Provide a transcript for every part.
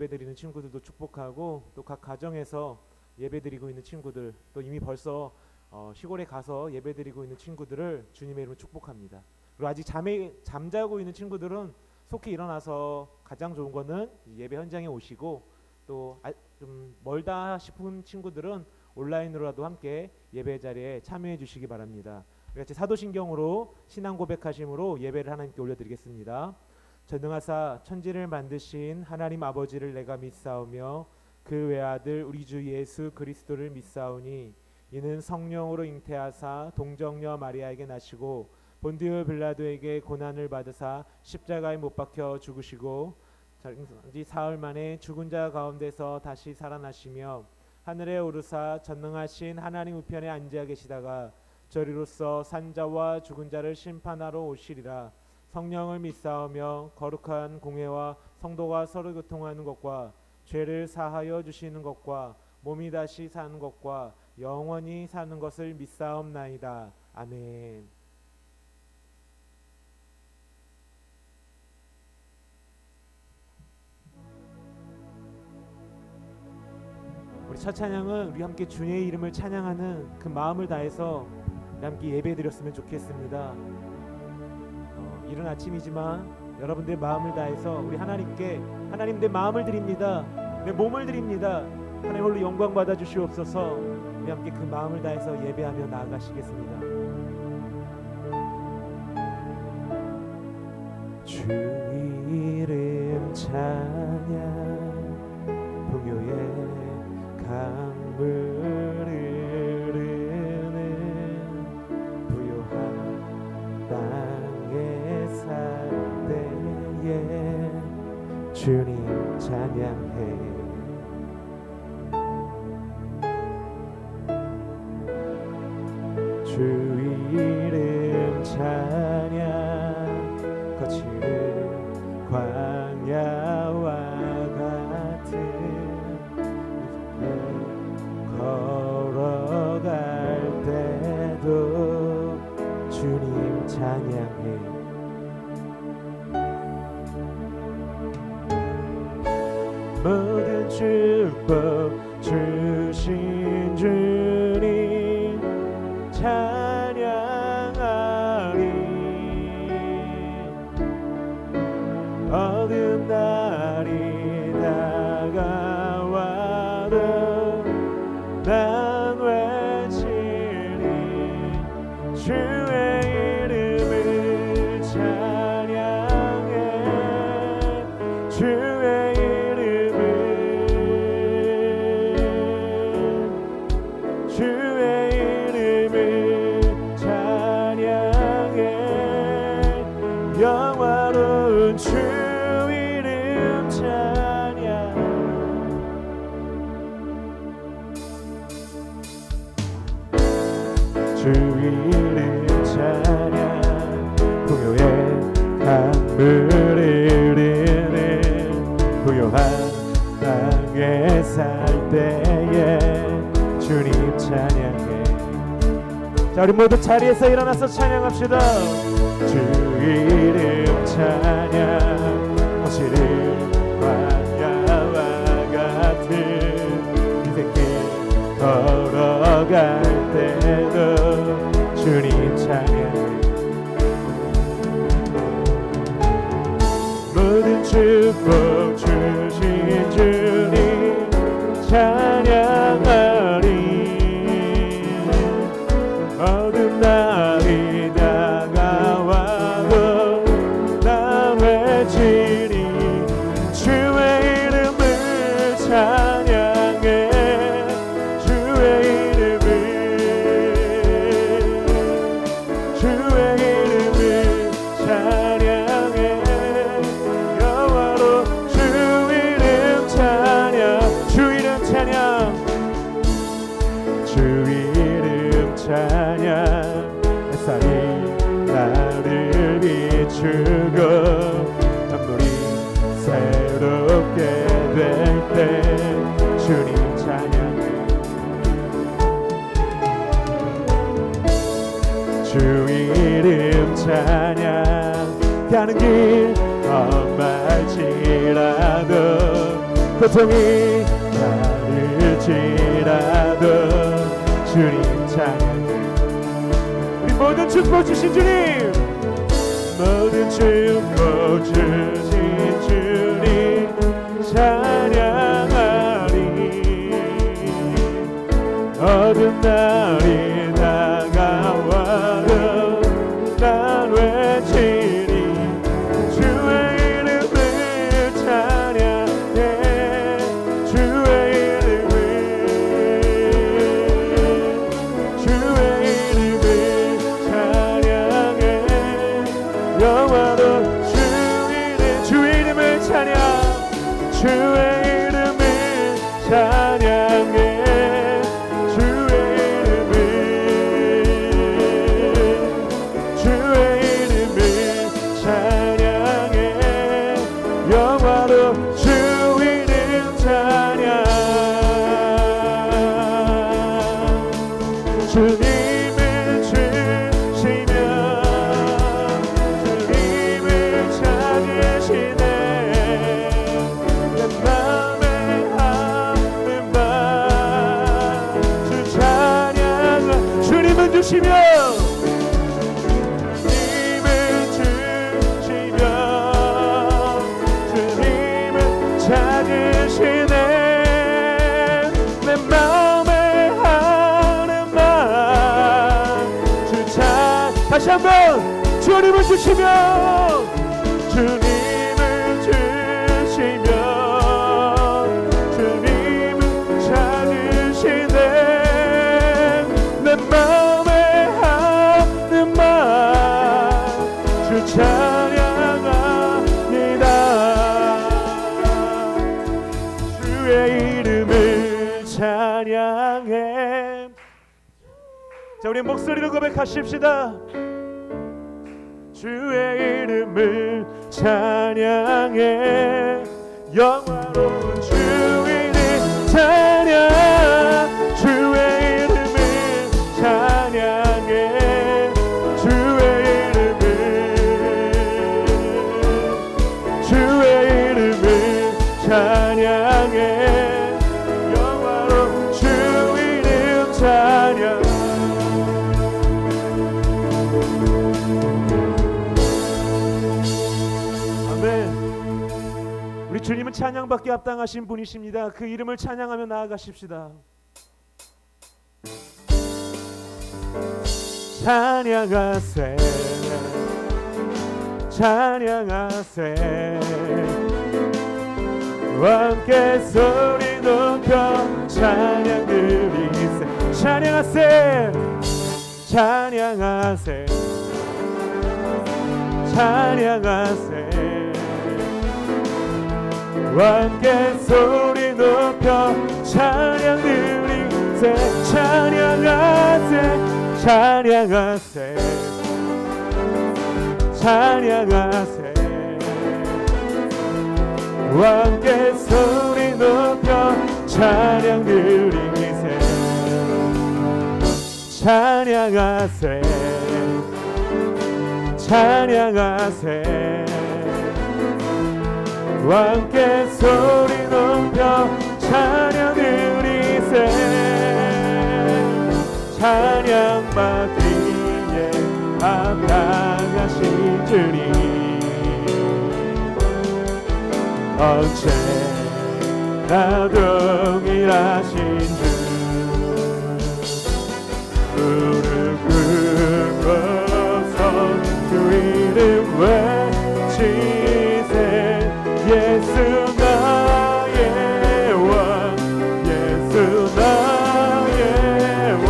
예배드리는 친구들도 축복하고, 또 각 가정에서 예배드리고 있는 친구들, 또 이미 벌써 시골에 가서 예배드리고 있는 친구들을 주님의 이름으로 축복합니다. 그리고 아직 잠자고 있는 친구들은 속히 일어나서 가장 좋은 거는 예배 현장에 오시고, 또 좀 멀다 싶은 친구들은 온라인으로라도 함께 예배 자리에 참여해 주시기 바랍니다. 같이 사도신경으로 신앙 고백하심으로 예배를 하나님께 올려드리겠습니다. 전능하사 천지를 만드신 하나님 아버지를 내가 믿사오며 그 외아들 우리 주 예수 그리스도를 믿사오니 이는 성령으로 잉태하사 동정녀 마리아에게 나시고 본디오 빌라도에게 고난을 받으사 십자가에 못 박혀 죽으시고 사흘 만에 죽은 자 가운데서 다시 살아나시며 하늘에 오르사 전능하신 하나님 우편에 앉아 계시다가 저리로서 산자와 죽은 자를 심판하러 오시리라. 성령을 믿사오며 거룩한 공회와 성도가 서로 교통하는 것과 죄를 사하여 주시는 것과 몸이 다시 사는 것과 영원히 사는 것을 믿사옵나이다. 아멘. 우리 첫 찬양은 우리 함께 주의 이름을 찬양하는 그 마음을 다해서 우리 함께 예배드렸으면 좋겠습니다. 이른 아침이지만 여러분들의 마음을 다해서 우리 하나님께, 하나님 내 마음을 드립니다, 내 몸을 드립니다, 하나님 홀로 영광 받아 주시옵소서. 우리 함께 그 마음을 다해서 예배하며 나아가시겠습니다. 주 이름 찬양 풍요의 강물 흐르는 부요한 땅에 살 때에 주님 찬양해. 주 이름 찬양 거칠은 광야와 같은 걸어갈 때도 주님 찬양해. 모든 축복 주신 주님 찬양하리. 어두운 날이 다가와도 난 외치리. 주의 이름을 찬양해. 주의 이름을, 주의 이름을 찬양해. 영화로운 주 이름 찬양. 주 이름 찬양 풍요의 강물 흐르는 부요한 땅에 살 때에 주님 찬양해. 자, 우리 모두 자리에서 일어나서 찬양합시다. 주 이름 찬양 거칠은 광야와 같은 인생길 걸어갈 때도 주님 찬양해. 모든 축복 주신 주님 찬양하리. 어두운 날이 다가와도 난 외치리. 주의 이름을 찬양해. 주의 이름을, 주의 이름을 찬양해. 영화로 주 이름 찬양. 주 이름 찬양. 주 이름 찬양. 햇살이 나를 비추고 눈물이 새롭게 될 때 주님 찬양해. 주 이름 찬양. 가는 길 험할지라도 고통이 많을지라도 주님 찬양. 우리 모든 축복 주신 주님, 모든 축복 주신 주님 찬양하리. 어두운 날이 다가와도 난 외치리. 주의 이름을 찬양해. 주의 이름을, 주의 이름을 찬양해. 영화로 주의 이름을 찬양. 주의 이름을 찬양해. 주의 이름을, 주의 이름을 찬양해. 영화로 주 이름 찬양. 주님을 주시며 주님을 찾으시네. 내 맘에 하는 바 주 찬양을. 주님을 주시며 주님을 주시며 주님을 찾으시네. 내 마음에 하는 말 주 찬. 다시 한번 주님을 주시며 주님을 주시며 주님을 찾으시네. 내 마음에 하는 말 주 찬양합니다. 주의 이름을 찬양해. 자, 우리 목소리로 고백하십시다. 주의 이름을 찬양해. 영화로운 주 이름 찬양. 주의 이름을 찬양해. 주의 이름을, 주의 이름을 찬양해. 영화로운 주 이름 찬양. 우리 주님은 찬양받기 합당하신 분이십니다. 그 이름을 찬양하며 나아가십시다. 찬양하세, 찬양하세. 함께 소리 높여 찬양 드리세. 찬양하세, 찬양하세, 찬양하세. 함께 소리 높여 찬양 드리세. 찬양하세, 찬양하세, 찬양하세. 함께 소리 높여 찬양 드리세. 찬양하세, 찬양하세. 함께 소리 높여 찬양 드리세. 찬양받기에 합당하신 주님, 언제나 동일하신 주. 무릎 꿇고서 주 이름 외치세. 예수 나의 왕, 예수 나의 왕,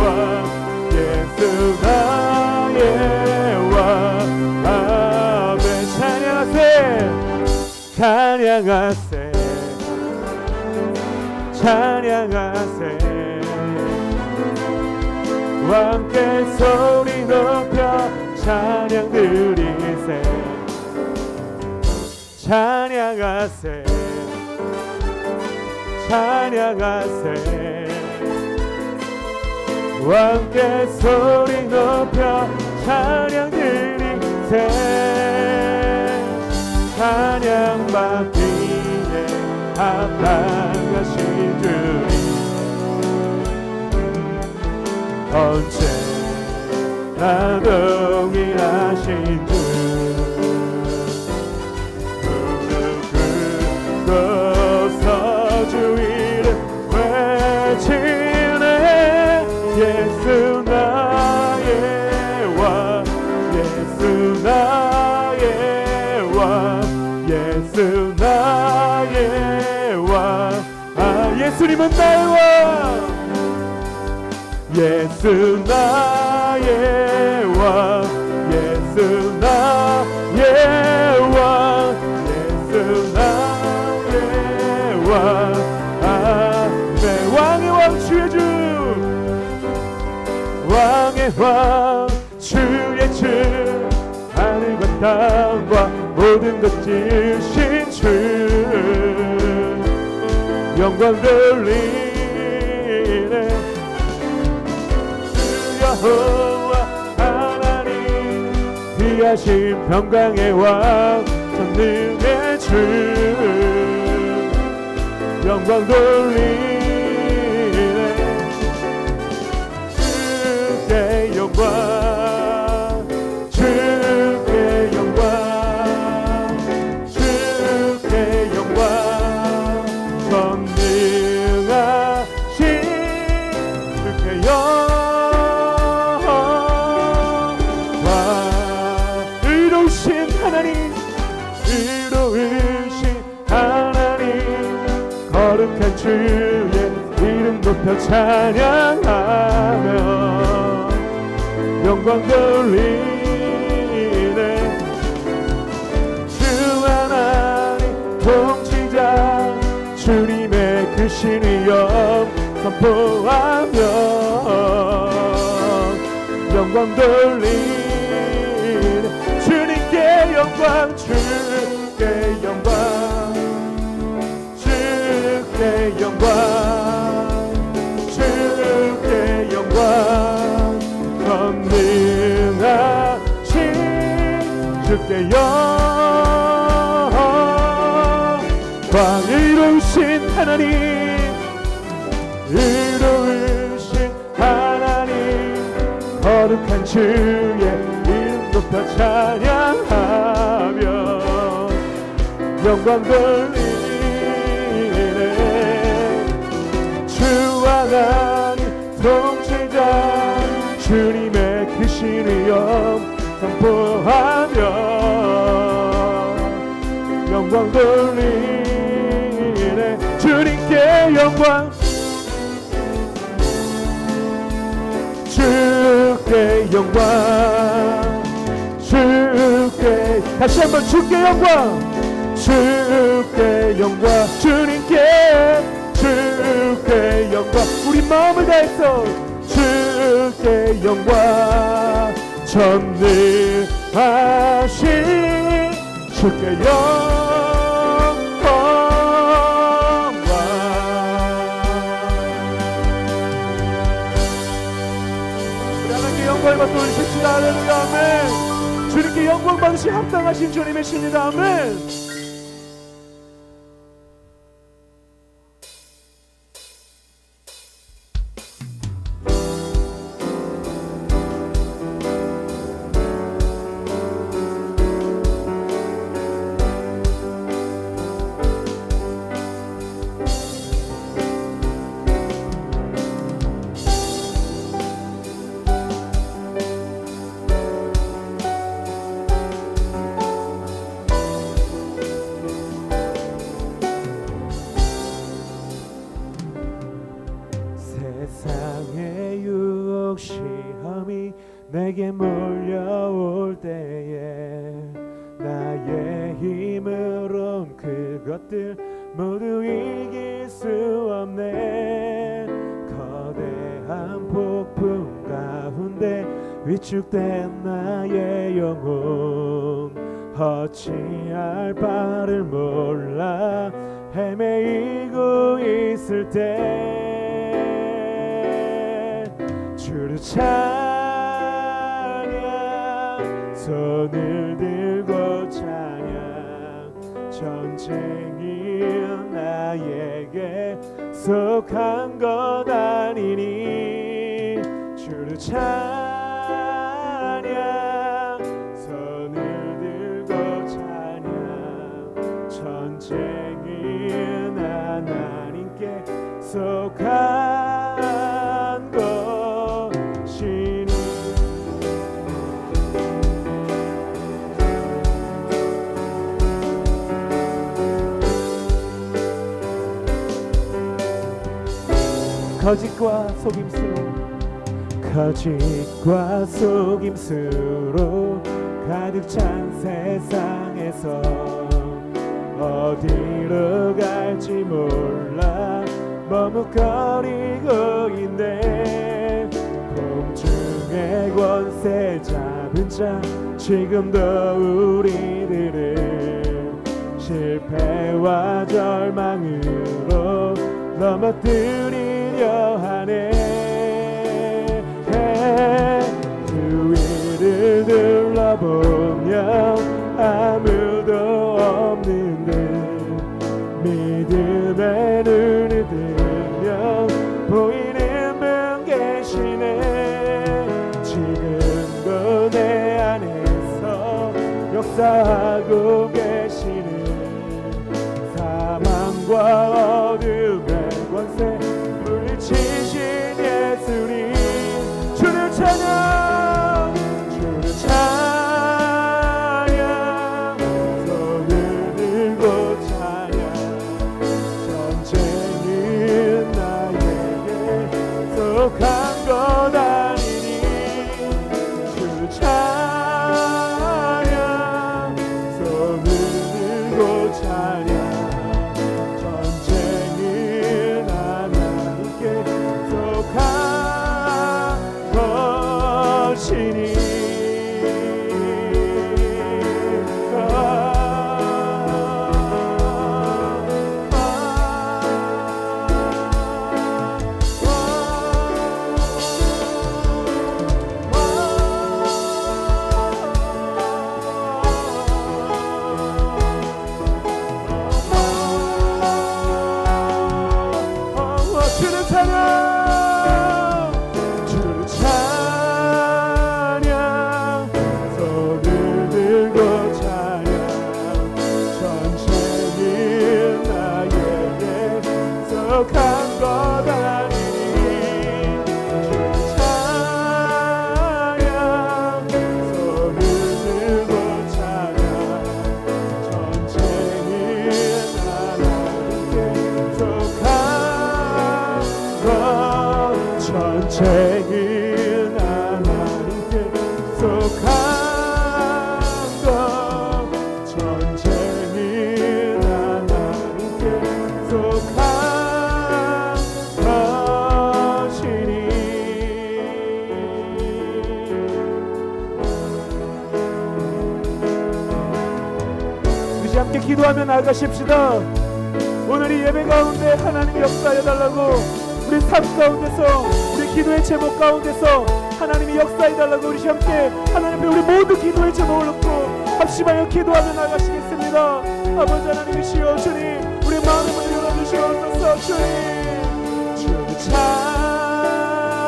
예수 나의 왕. 아멘. 찬양하세, 찬양하세, 찬양하세. 함께 소리 높여 찬양 드리세. 찬양하세, 찬양하세. 함께 소리 높여 찬양 드리세. 찬양받기에 합당하신 주님 언제나 동일하신 주 무릎 꿇고서 주 이름 외치네 예수 나의 왕 예수 나의 왕 예수 나의 왕 아 예수님은 나의 왕 예수 나의 왕 예수 나의 왕 예수 나의 왕 아멘 왕의 왕 주의 주 왕의 왕 주의 주 하늘과 땅과 모든 것 지으신 주 영광 돌리네 주 여호와 하나님 귀하신 평강의 왕 전능의 주 영광 돌리네 주의 영광 주의 영광 주의 영광 전능하신 주의 영광 의로우신 하나님 의로우신 하나님 거룩한 주의 이름 높여 찬양하며 영광 돌리네 주 하나님 통치자 주님의 크신 위엄 선포하며 영광 돌리네 주님께 영광 주께 영광 주께 영광 주께 영광 전능하신 주께 영광 의로우신 하나님 의로우신 하나님 거룩한 주의 이름 높여 찬양하며 영광 돌리네 주 하나님 통치자 주님의 크신 위엄 선포하며 영광 돌리네 주님께 영광 주께 영광 주께 다시 한번 주께 영광 주께 영광 주님께 주께 영광 우리 마음을 다해서 주께 영광 전능하신 주께 영광 우리 하나님께 영광을 받고 올리십시다 할렐루야 아멘 주님께 영광 받으시 합당하신 주님의 신이다 아멘 세상의 유혹 시험이 내게 몰려올 때에 나의 힘으론 그것들 모두 이길 수 없네 거대한 폭풍 가운데 위축된 나의 영혼 어찌할 바를 몰라 헤매이고 있을 때 주를 찬양 손을 들고 찬양 전쟁이 나 나에게 속한 것 아니니 주를 찬양 손을 들고 찬양 전쟁은 하나님께 속한 것이니 거짓과 속임수로 가득 찬 세상에서 어디로 갈지 몰라 머뭇거리고 있네. 공중의 권세 잡은 자 지금도 우리들을 실패와 절망으로 넘어뜨리려 하네. 주위를 둘러보면 아무도 없는 듯 믿음의 눈을 뜨면 보이는 분 계시네. 지금도 내 안에서 역사하고 계시는 사망과 어둠의 권세 물리치신 예수님 주를 찬양 주를 찬양 손을 들고 찬양 전쟁은 나에게 속한 것 아니니 주를 찬양 손을 들고 찬양 전쟁은 하나님께 속한 것이니 주를 찬양 주를 찬양 손을 들고 찬양 전쟁은 나에게 속한 것 아니니 주를 찬양 손을 들고 찬양 전쟁은 하나님께 속한 전쟁은 하나님께 속한 것 전쟁은 하나님께 속한 것이니 우리 함께 기도하며 나아가십시다. 오늘 이 예배 가운데 하나님 역사해 달라고 우리 삶 가운데서 우리 기도의 제목 가운데서 하나님이 역사해달라고 우리 함께 하나님 앞에 우리 모두 기도의 제목을 놓고 합심하여 기도하며 나가시겠습니다. 아버지 하나님이시여 주님 우리 마음의 문을 열어주시옵소서. 주님 주를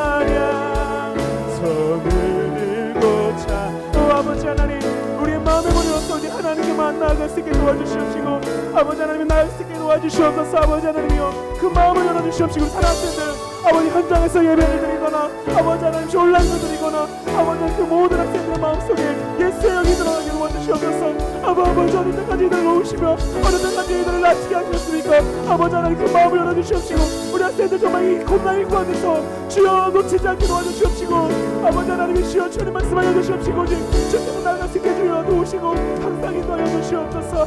찬양 손을 들고 찬양 아버지 하나님 우리의 마음의 문을 열어서 하나님께만 나아갈 수 있게 도와주시옵시고 아버지 하나님 나아갈 수 있게 도와주시옵소서. 아버지 하나님이여 그 마음을 열어주시옵시고 사랑하는 아버지 현장에서 예배를 드리거나 아버지 하나님 온라인을 드리거나 아버지 그 모든 학생들의 마음속에 예수의 영이 들어가게 도와주시옵소서. 아버지 어느 때까지 이들을 놓으시며 어느 때까지 이들을 낮추게 하셨습니까? 아버지 하나님 그 마음을 열어주시옵시고 우리 학생들 정말 이 코로나19 안에서 주여 놓치지 않게 도와주시옵시고 아버지 하나님이시여 주님 말씀하여 주시옵시고 오직 주님은 나아갈 수 있게 주여 도우시고 항상 인도하여 주시옵소서.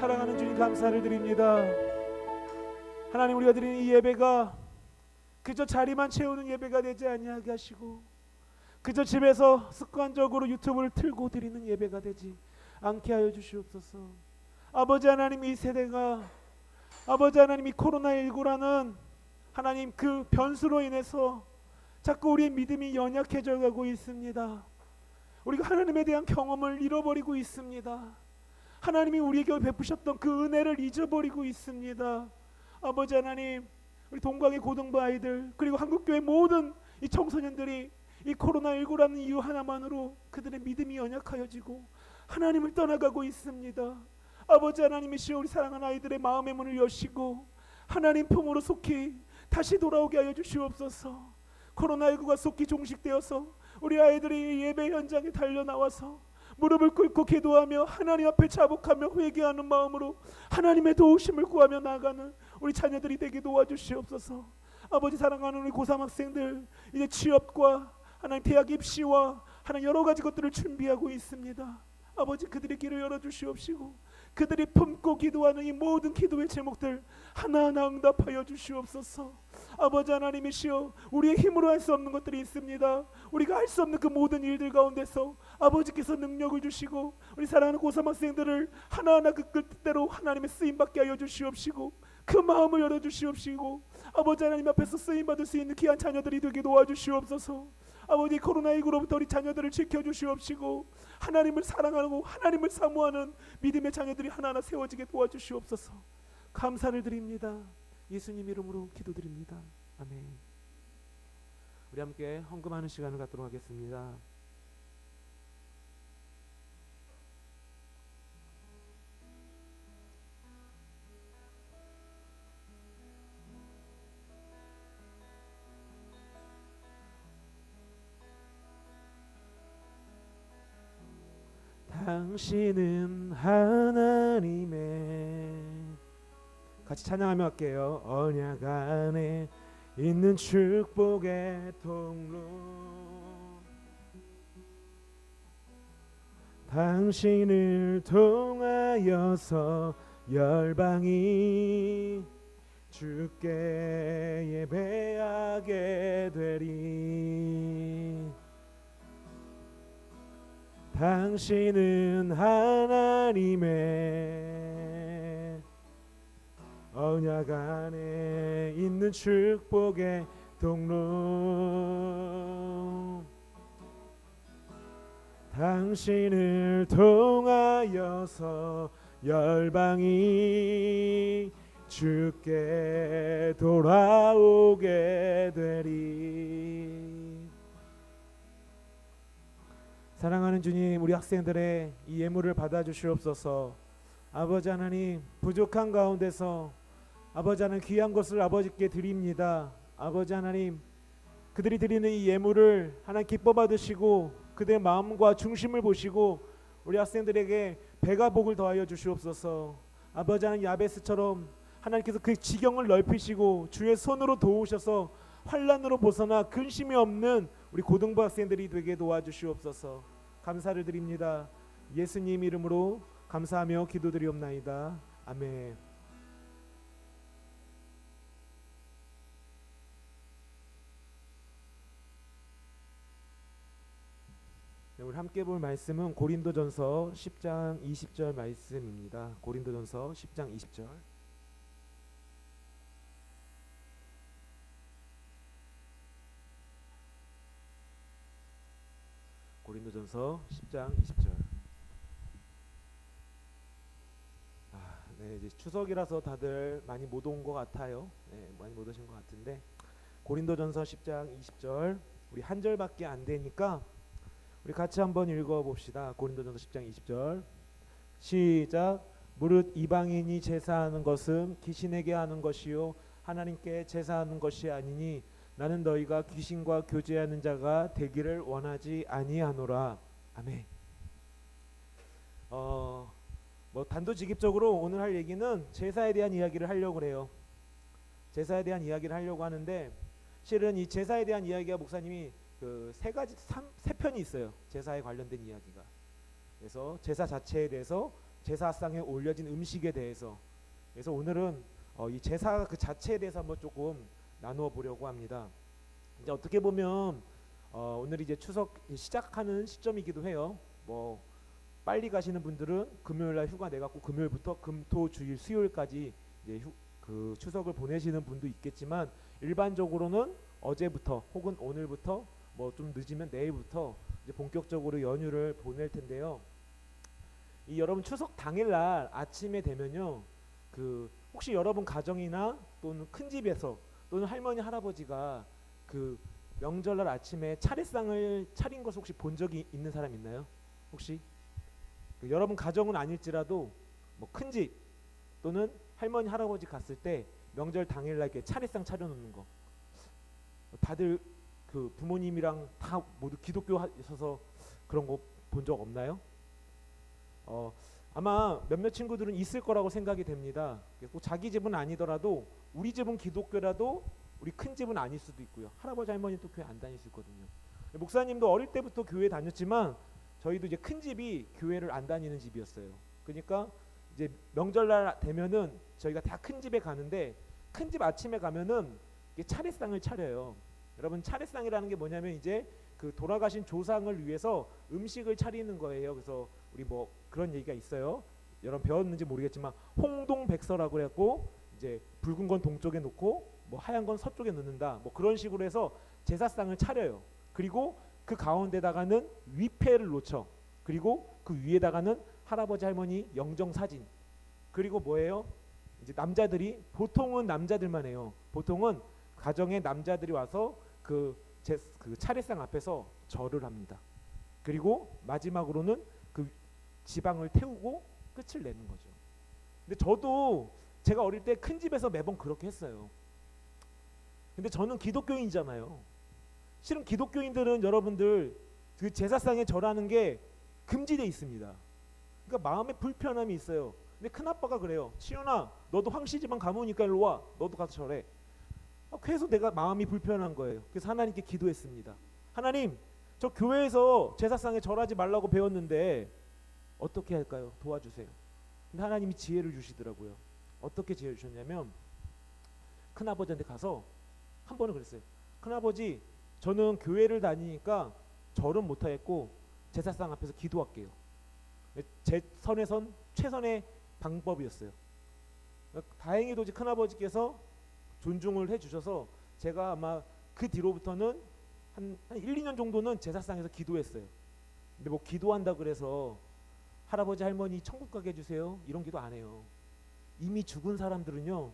사랑하는 주님 감사를 드립니다. 하나님 우리가 드리는 이 예배가 그저 자리만 채우는 예배가 되지 아니하게 하시고 그저 집에서 습관적으로 유튜브를 틀고 드리는 예배가 되지 않게 하여 주시옵소서. 아버지 하나님 이 세대가 아버지 하나님 이 코로나19라는 하나님 그 변수로 인해서 자꾸 우리의 믿음이 연약해져 가고 있습니다. 우리가 하나님에 대한 경험을 잃어버리고 있습니다. 하나님이 우리에게 베푸셨던 그 은혜를 잊어버리고 있습니다. 아버지 하나님, 우리 동광의 고등부 아이들 그리고 한국교회 모든 이 청소년들이 이 코로나19라는 이유 하나만으로 그들의 믿음이 연약하여지고 하나님을 떠나가고 있습니다. 아버지 하나님이시여, 우리 사랑하는 아이들의 마음의 문을 여시고 하나님 품으로 속히 다시 돌아오게 하여 주시옵소서. 코로나19가 속히 종식되어서 우리 아이들이 예배 현장에 달려나와서 무릎을 꿇고 기도하며 하나님 앞에 자복하며 회개하는 마음으로 하나님의 도우심을 구하며 나아가는 우리 자녀들이 되게 도와주시옵소서. 아버지, 사랑하는 우리 고3 학생들 이제 취업과 하나님 대학 입시와 하나님 여러 가지 것들을 준비하고 있습니다. 아버지, 그들의 길을 열어주시옵시고 그들이 품고 기도하는 이 모든 기도의 제목들 하나하나 응답하여 주시옵소서. 아버지 하나님이시여, 우리의 힘으로 할 수 없는 것들이 있습니다. 우리가 할 수 없는 그 모든 일들 가운데서 아버지께서 능력을 주시고 우리 사랑하는 고3 학생들을 하나하나 그 뜻대로 하나님의 쓰임받게 하여 주시옵시고 그 마음을 열어주시옵시고 아버지 하나님 앞에서 쓰임받을 수 있는 귀한 자녀들이 되게 도와주시옵소서. 아버지, 코로나19로부터 우리 자녀들을 지켜주시옵시고 하나님을 사랑하고 하나님을 사모하는 믿음의 자녀들이 하나하나 세워지게 도와주시옵소서. 감사를 드립니다. 예수님 이름으로 기도드립니다. 아멘. 우리 함께 헌금하는 시간을 갖도록 하겠습니다. 당신은 하나님의, 같이 찬양하며 할게요. 언약 안에 있는 축복의 통로, 당신을 통하여서 열방이 주께 예배하게 되리. 당신은 하나님의 언약 안에 있는 축복의 통로, 당신을 통하여서 열방이 주께 돌아오게 되리. 사랑하는 주님, 우리 학생들의 이 예물을 받아주시옵소서. 아버지 하나님, 부족한 가운데서 아버지 하나님 귀한 것을 아버지께 드립니다. 아버지 하나님, 그들이 드리는 이 예물을 하나님 기뻐 받으시고 그들의 마음과 중심을 보시고 우리 학생들에게 배가 복을 더하여 주시옵소서. 아버지 하나님, 야베스처럼 하나님께서 그 지경을 넓히시고 주의 손으로 도우셔서 환난으로 벗어나 근심이 없는 우리 고등부 학생들이 되게 도와주시옵소서. 감사를 드립니다. 예수님 이름으로 감사하며 기도드리옵나이다. 아멘. 네, 우리 함께 볼 말씀은 고린도전서 10장 20절 말씀입니다. 고린도전서 10장 20절. 고린도전서 10장 20절. 네, 이제 추석이라서 다들 많이 못 온 것 같아요. 네, 많이 못 오신 것 같은데 고린도전서 10장 20절, 우리 한 절밖에 안 되니까 우리 같이 한번 읽어봅시다. 고린도전서 10장 20절 시작. 무릇 이방인이 제사하는 것은 귀신에게 하는 것이요 하나님께 제사하는 것이 아니니 나는 너희가 귀신과 교제하는 자가 되기를 원하지 아니하노라. 아멘. 뭐 단도직입적으로 오늘 할 얘기는 제사에 대한 이야기를 하려고 해요. 제사에 대한 이야기를 하려고 하는데 실은 이 제사에 대한 이야기가 목사님이 그 세 편이 있어요. 제사에 관련된 이야기가. 그래서 제사 자체에 대해서, 제사상에 올려진 음식에 대해서. 그래서 오늘은 이 제사 그 자체에 대해서 한번 조금 나누어 보려고 합니다. 이제 어떻게 보면 오늘이 이제 추석 시작하는 시점이기도 해요. 뭐 빨리 가시는 분들은 금요일날 휴가 내갖고 금요일부터 금토주일 수요일까지 이제 그 추석을 보내시는 분도 있겠지만 일반적으로는 어제부터 혹은 오늘부터 뭐 좀 늦으면 내일부터 이제 본격적으로 연휴를 보낼 텐데요. 이 여러분 추석 당일날 아침에 되면요, 그 혹시 여러분 가정이나 또는 큰 집에서 또는 할머니 할아버지가 그 명절날 아침에 차례상을 차린 것을 혹시 본 적이 있는 사람 있나요? 혹시 그 여러분 가정은 아닐지라도 뭐 큰 집 또는 할머니 할아버지 갔을 때 명절 당일날 이렇게 차례상 차려놓는 거, 다들 그 부모님이랑 다 모두 기독교 하셔서 그런 거 본 적 없나요? 아마 몇몇 친구들은 있을 거라고 생각이 됩니다. 꼭 자기 집은 아니더라도 우리 집은 기독교라도 우리 큰 집은 아닐 수도 있고요. 할아버지 할머니 또 교회 안 다닐 수 있거든요. 목사님도 어릴 때부터 교회 다녔지만 저희도 이제 큰 집이 교회를 안 다니는 집이었어요. 그러니까 이제 명절날 되면은 저희가 다 큰 집에 가는데 큰 집 아침에 가면은 차례상을 차려요. 여러분 차례상이라는 게 뭐냐면 이제 그 돌아가신 조상을 위해서 음식을 차리는 거예요. 그래서 우리 뭐 그런 얘기가 있어요. 여러분 배웠는지 모르겠지만 홍동백서라고 그래갖고 이제 붉은 건 동쪽에 놓고 뭐 하얀 건 서쪽에 넣는다. 뭐 그런 식으로 해서 제사상을 차려요. 그리고 그 가운데다가는 위패를 놓쳐. 그리고 그 위에다가는 할아버지 할머니 영정 사진. 그리고 뭐예요? 이제 남자들이 보통은 남자들만 해요. 보통은 가정에 남자들이 와서 그 차례상 앞에서 절을 합니다. 그리고 마지막으로는 그 지방을 태우고 끝을 내는 거죠. 근데 저도 제가 어릴 때 큰 집에서 매번 그렇게 했어요. 근데 저는 기독교인이잖아요. 실은 기독교인들은 여러분들 그 제사상에 절하는 게 금지되어 있습니다. 그러니까 마음에 불편함이 있어요. 근데 큰아빠가 그래요. 시윤아, 너도 황씨지방 가무니까 일로 와. 너도 가서 절해. 그래서 내가 마음이 불편한 거예요. 그래서 하나님께 기도했습니다. 하나님, 저 교회에서 제사상에 절하지 말라고 배웠는데 어떻게 할까요? 도와주세요. 근데 하나님이 지혜를 주시더라고요. 어떻게 지혜를 주셨냐면 큰아버지한테 가서 한 번은 그랬어요. 큰아버지, 저는 교회를 다니니까 절은 못하겠고 제사상 앞에서 기도할게요. 제 선에선 최선의 방법이었어요. 다행히도 이제 큰아버지께서 존중을 해주셔서 제가 아마 그 뒤로부터는 한 1, 2년 정도는 제사상에서 기도했어요. 근데 뭐 기도한다 그래서 할아버지 할머니 천국 가게 해주세요 이런 기도 안 해요. 이미 죽은 사람들은요,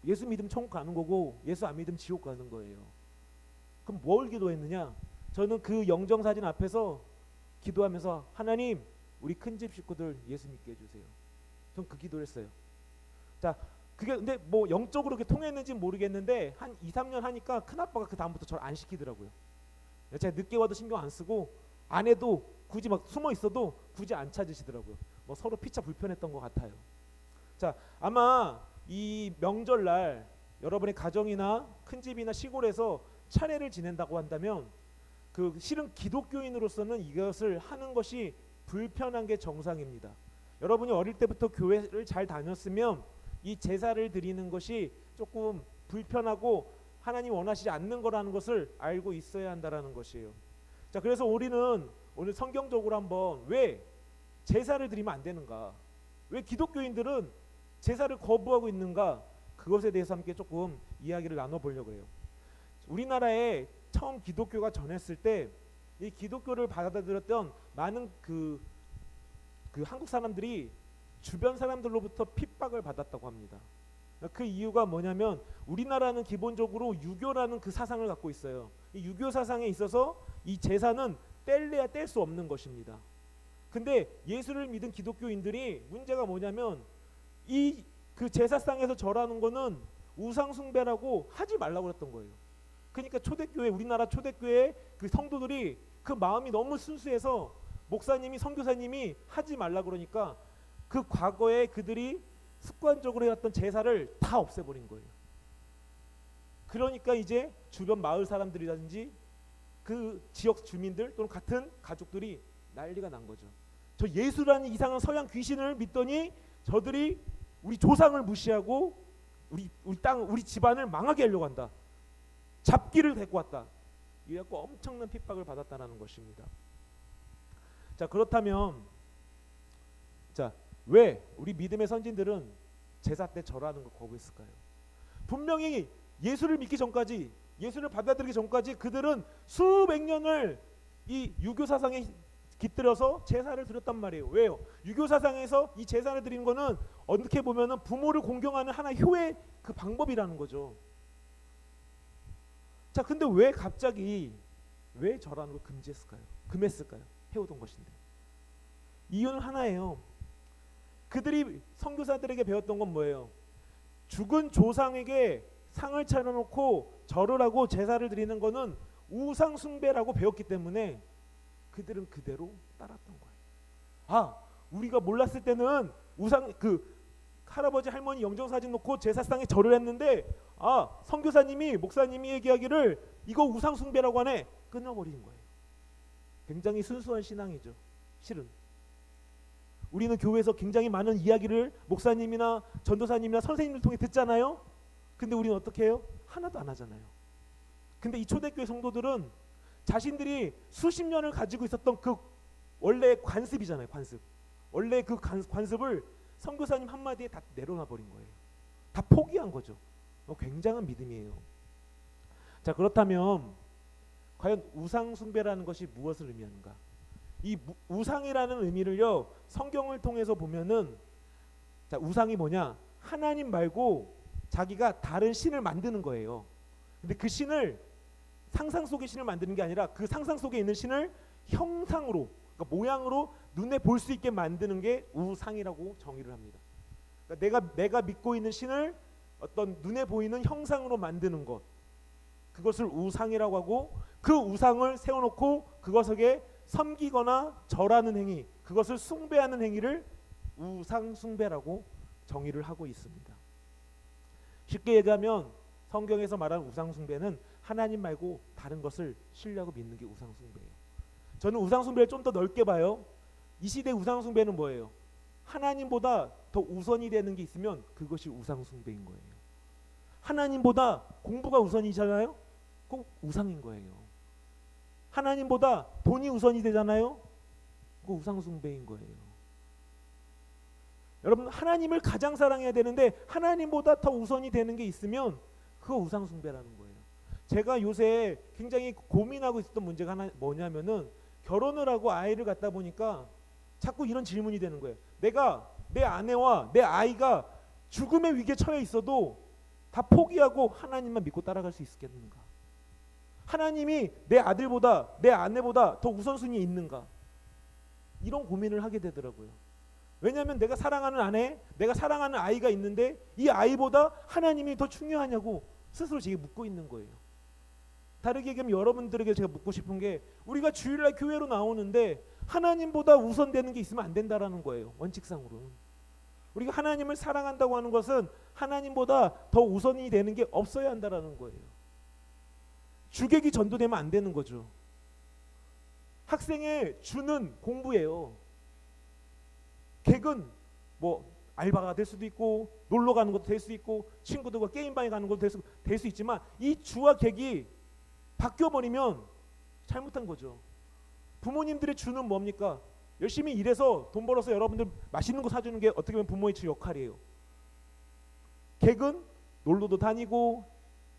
예수 믿으면 천국 가는 거고 예수 안 믿으면 지옥 가는 거예요. 그럼 뭘 기도했느냐? 저는 그 영정사진 앞에서 기도하면서 하나님, 우리 큰집 식구들 예수 믿게 해주세요. 전 그 기도를 했어요. 자, 그게 근데 뭐 영적으로 그렇게 통했는지 모르겠는데 한 2, 3년 하니까 큰아빠가 그 다음부터 저를 안 시키더라고요. 제가 늦게 와도 신경 안 쓰고 안 해도 굳이 막 숨어 있어도 굳이 안 찾으시더라고요. 뭐 서로 피차 불편했던 것 같아요. 자, 아마 이 명절날 여러분의 가정이나 큰 집이나 시골에서 차례를 지낸다고 한다면 그 실은 기독교인으로서는 이것을 하는 것이 불편한 게 정상입니다. 여러분이 어릴 때부터 교회를 잘 다녔으면 이 제사를 드리는 것이 조금 불편하고 하나님 원하시지 않는 거라는 것을 알고 있어야 한다라는 것이에요. 자, 그래서 우리는 오늘 성경적으로 한번 왜 제사를 드리면 안 되는가, 왜 기독교인들은 제사를 거부하고 있는가, 그것에 대해서 함께 조금 이야기를 나눠보려고 해요. 우리나라에 처음 기독교가 전했을 때 이 기독교를 받아들였던 많은 그 한국 사람들이 주변 사람들로부터 핍박을 받았다고 합니다. 그 이유가 뭐냐면 우리나라는 기본적으로 유교라는 그 사상을 갖고 있어요. 이 유교 사상에 있어서 이 제사는 뗄래야 뗄 수 없는 것입니다. 근데 예수를 믿은 기독교인들이 문제가 뭐냐면 이 그 제사상에서 절하는 거는 우상 숭배라고 하지 말라고 했던 거예요. 그러니까 초대교회, 우리나라 초대교회 그 성도들이 그 마음이 너무 순수해서 목사님이, 선교사님이 하지 말라 그러니까 그 과거에 그들이 습관적으로 해왔던 제사를 다 없애버린 거예요. 그러니까 이제 주변 마을 사람들이라든지 그 지역 주민들 또는 같은 가족들이 난리가 난 거죠. 저 예수라는 이상한 서양 귀신을 믿더니 저들이 우리 조상을 무시하고 우리 땅, 우리 집안을 망하게 하려고 한다. 잡기를 데리고 왔다. 이래갖고 엄청난 핍박을 받았다는 것입니다. 자, 그렇다면 자, 왜 우리 믿음의 선진들은 제사 때 절하는 걸 거부했을까요? 분명히 예수를 믿기 전까지, 예수를 받아들이기 전까지 그들은 수백 년을 이 유교 사상에 깃들여서 제사를 드렸단 말이에요. 왜요? 유교 사상에서 이 제사를 드리는 거는 어떻게 보면은 부모를 공경하는 하나의 효의 그 방법이라는 거죠. 자, 근데 왜 갑자기 왜 절하는 걸 금지했을까요? 금했을까요? 해오던 것인데. 이유는 하나예요. 그들이 선교사들에게 배웠던 건 뭐예요? 죽은 조상에게 상을 차려놓고 절을 하고 제사를 드리는 거는 우상 숭배라고 배웠기 때문에 그들은 그대로 따랐던 거예요. 아, 우리가 몰랐을 때는 우상 그 할아버지 할머니 영정사진 놓고 제사상에 절을 했는데 아, 선교사님이 목사님이 얘기하기를 이거 우상 숭배라고 하네. 끊어버린 거예요. 굉장히 순수한 신앙이죠. 실은 우리는 교회에서 굉장히 많은 이야기를 목사님이나 전도사님이나 선생님을 통해 듣잖아요. 근데 우리는 어떻게 해요? 하나도 안 하잖아요. 근데 이 초대교회 성도들은 자신들이 수십 년을 가지고 있었던 그 원래 관습이잖아요. 관습. 원래 그 관습을 선교사님 한마디에 다 내려놔 버린 거예요. 다 포기한 거죠. 굉장한 믿음이에요. 자, 그렇다면 과연 우상 숭배라는 것이 무엇을 의미하는가? 이 우상이라는 의미를요, 성경을 통해서 보면은, 자, 우상이 뭐냐? 하나님 말고 자기가 다른 신을 만드는 거예요. 근데 그 신을 상상 속의 신을 만드는 게 아니라 그 상상 속에 있는 신을 형상으로, 그러니까 모양으로 눈에 볼 수 있게 만드는 게 우상이라고 정의를 합니다. 그러니까 내가 믿고 있는 신을 어떤 눈에 보이는 형상으로 만드는 것, 그것을 우상이라고 하고, 그 우상을 세워놓고 그것에게 섬기거나 절하는 행위, 그것을 숭배하는 행위를 우상 숭배라고 정의를 하고 있습니다. 쉽게 얘기하면 성경에서 말하는 우상 숭배는 하나님 말고 다른 것을 신뢰하고 믿는 게 우상 숭배예요. 저는 우상 숭배를 좀 더 넓게 봐요. 이 시대 우상 숭배는 뭐예요? 하나님보다 더 우선이 되는 게 있으면 그것이 우상 숭배인 거예요. 하나님보다 공부가 우선이잖아요. 꼭 우상인 거예요. 하나님보다 돈이 우선이 되잖아요. 그거 우상 숭배인 거예요. 여러분, 하나님을 가장 사랑해야 되는데 하나님보다 더 우선이 되는 게 있으면 그거 우상 숭배라는 거예요. 제가 요새 굉장히 고민하고 있었던 문제가 하나 뭐냐면은, 결혼을 하고 아이를 갖다 보니까 자꾸 이런 질문이 되는 거예요. 내가 내 아내와 내 아이가 죽음의 위기에 처해 있어도 다 포기하고 하나님만 믿고 따라갈 수 있겠는가? 하나님이 내 아들보다 내 아내보다 더 우선순위에 있는가? 이런 고민을 하게 되더라고요. 왜냐하면 내가 사랑하는 아내, 내가 사랑하는 아이가 있는데 이 아이보다 하나님이 더 중요하냐고 스스로 제게 묻고 있는 거예요. 다르게 얘기하면 여러분들에게 제가 묻고 싶은 게, 우리가 주일날 교회로 나오는데 하나님보다 우선되는 게 있으면 안 된다라는 거예요. 원칙상으로는. 우리가 하나님을 사랑한다고 하는 것은 하나님보다 더 우선이 되는 게 없어야 한다라는 거예요. 주객이 전도되면 안 되는 거죠. 학생의 주는 공부예요. 객은 뭐 알바가 될 수도 있고 놀러 가는 것도 될 수 있고 친구들과 게임방에 가는 것도 될 수 있지만, 이 주와 객이 바뀌어버리면 잘못한 거죠. 부모님들의 주는 뭡니까? 열심히 일해서 돈 벌어서 여러분들 맛있는 거 사주는 게 어떻게 보면 부모의 주 역할이에요. 객은 놀러도 다니고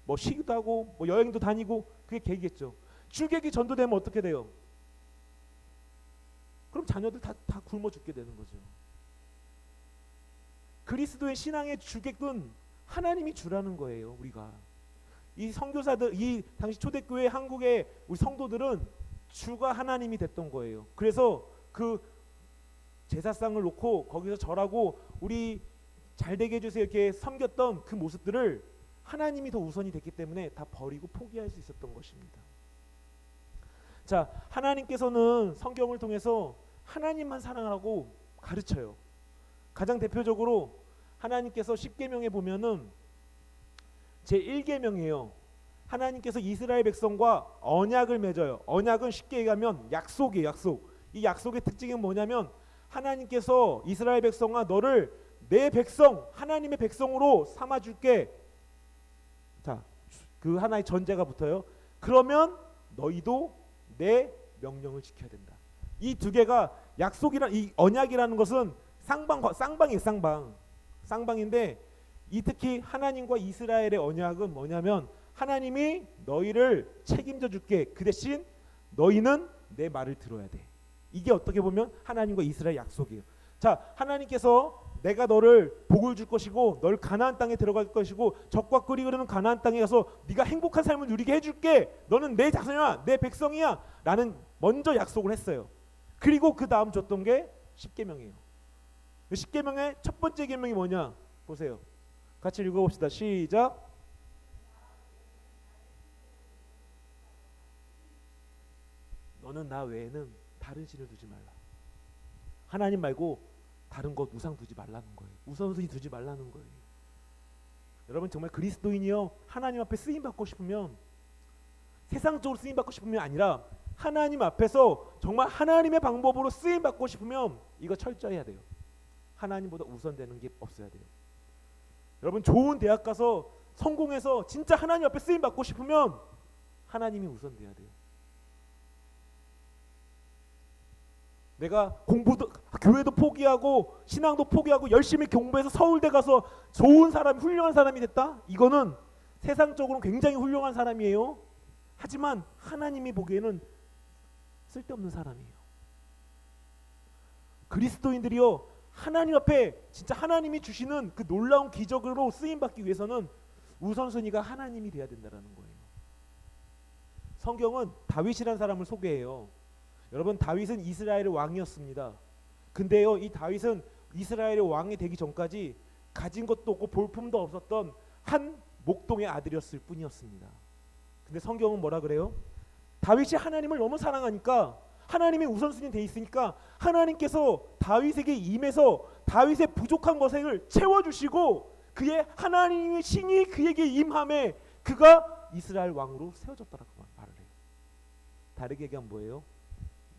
뭐 쉬기도 하고 뭐 여행도 다니고, 그게 객이겠죠. 주객이 전도되면 어떻게 돼요? 그럼 자녀들 다 굶어 죽게 되는 거죠. 그리스도의 신앙의 주객은 하나님이 주라는 거예요. 우리가 이 선교사들, 이 당시 초대교회 한국의 우리 성도들은 주가 하나님이 됐던 거예요. 그래서 그 제사상을 놓고 거기서 절하고 우리 잘 되게 해주세요 이렇게 섬겼던 그 모습들을 하나님이 더 우선이 됐기 때문에 다 버리고 포기할 수 있었던 것입니다. 자, 하나님께서는 성경을 통해서 하나님만 사랑하라고 가르쳐요. 가장 대표적으로 하나님께서 십계명에 보면은 제1계명이에요. 하나님께서 이스라엘 백성과 언약을 맺어요. 언약은 쉽게 얘기하면 약속이에요. 약속. 이 약속의 특징이 뭐냐면, 하나님께서 이스라엘 백성아, 너를 내 백성, 하나님의 백성으로 삼아줄게. 자, 그 하나의 전제가 붙어요. 그러면 너희도 내 명령을 지켜야 된다. 이 두 개가, 약속이란, 이 언약이라는 것은 쌍방이에요. 쌍방인데, 이 특히 하나님과 이스라엘의 언약은 뭐냐면, 하나님이 너희를 책임져 줄게. 그 대신 너희는 내 말을 들어야 돼. 이게 어떻게 보면 하나님과 이스라엘 약속이에요. 자, 하나님께서 내가 너를 복을 줄 것이고 널 가나안 땅에 들어갈 것이고 적과 꿀이 흐르는 가나안 땅에 가서 네가 행복한 삶을 누리게 해줄게. 너는 내 자손이야, 내 백성이야 라는 먼저 약속을 했어요. 그리고 그 다음 줬던 게 십계명이에요. 십계명의 첫 번째 계명이 뭐냐 보세요. 같이 읽어봅시다. 시작. 너는 나 외에는 다른 신을 두지 말라. 하나님 말고 다른 것 우상 두지 말라는 거예요. 우선순위 두지 말라는 거예요. 여러분 정말 그리스도인이요 하나님 앞에 쓰임 받고 싶으면 세상적으로 쓰임 받고 싶으면 아니라 하나님 앞에서 정말 하나님의 방법으로 쓰임 받고 싶으면 이거 철저히 해야 돼요. 하나님보다 우선되는 게 없어야 돼요. 여러분 좋은 대학 가서 성공해서 진짜 하나님 앞에 쓰임 받고 싶으면 하나님이 우선돼야 돼요. 내가 공부도 교회도 포기하고 신앙도 포기하고 열심히 공부해서 서울대 가서 좋은 사람 훌륭한 사람이 됐다? 이거는 세상적으로 굉장히 훌륭한 사람이에요. 하지만 하나님이 보기에는 쓸데없는 사람이에요. 그리스도인들이요 하나님 앞에 진짜 하나님이 주시는 그 놀라운 기적으로 쓰임받기 위해서는 우선순위가 하나님이 돼야 된다는 거예요. 성경은 다윗이라는 사람을 소개해요. 여러분 다윗은 이스라엘의 왕이었습니다. 근데요 이 다윗은 이스라엘의 왕이 되기 전까지 가진 것도 없고 볼품도 없었던 한 목동의 아들이었을 뿐이었습니다. 근데 성경은 뭐라 그래요? 다윗이 하나님을 너무 사랑하니까 하나님의 우선순위 돼 있으니까 하나님께서 다윗에게 임해서 다윗의 부족한 것을 채워주시고 그의 하나님의 신이 그에게 임함에 그가 이스라엘 왕으로 세워졌다라고 말을 해요. 다르게 얘기하면 뭐예요?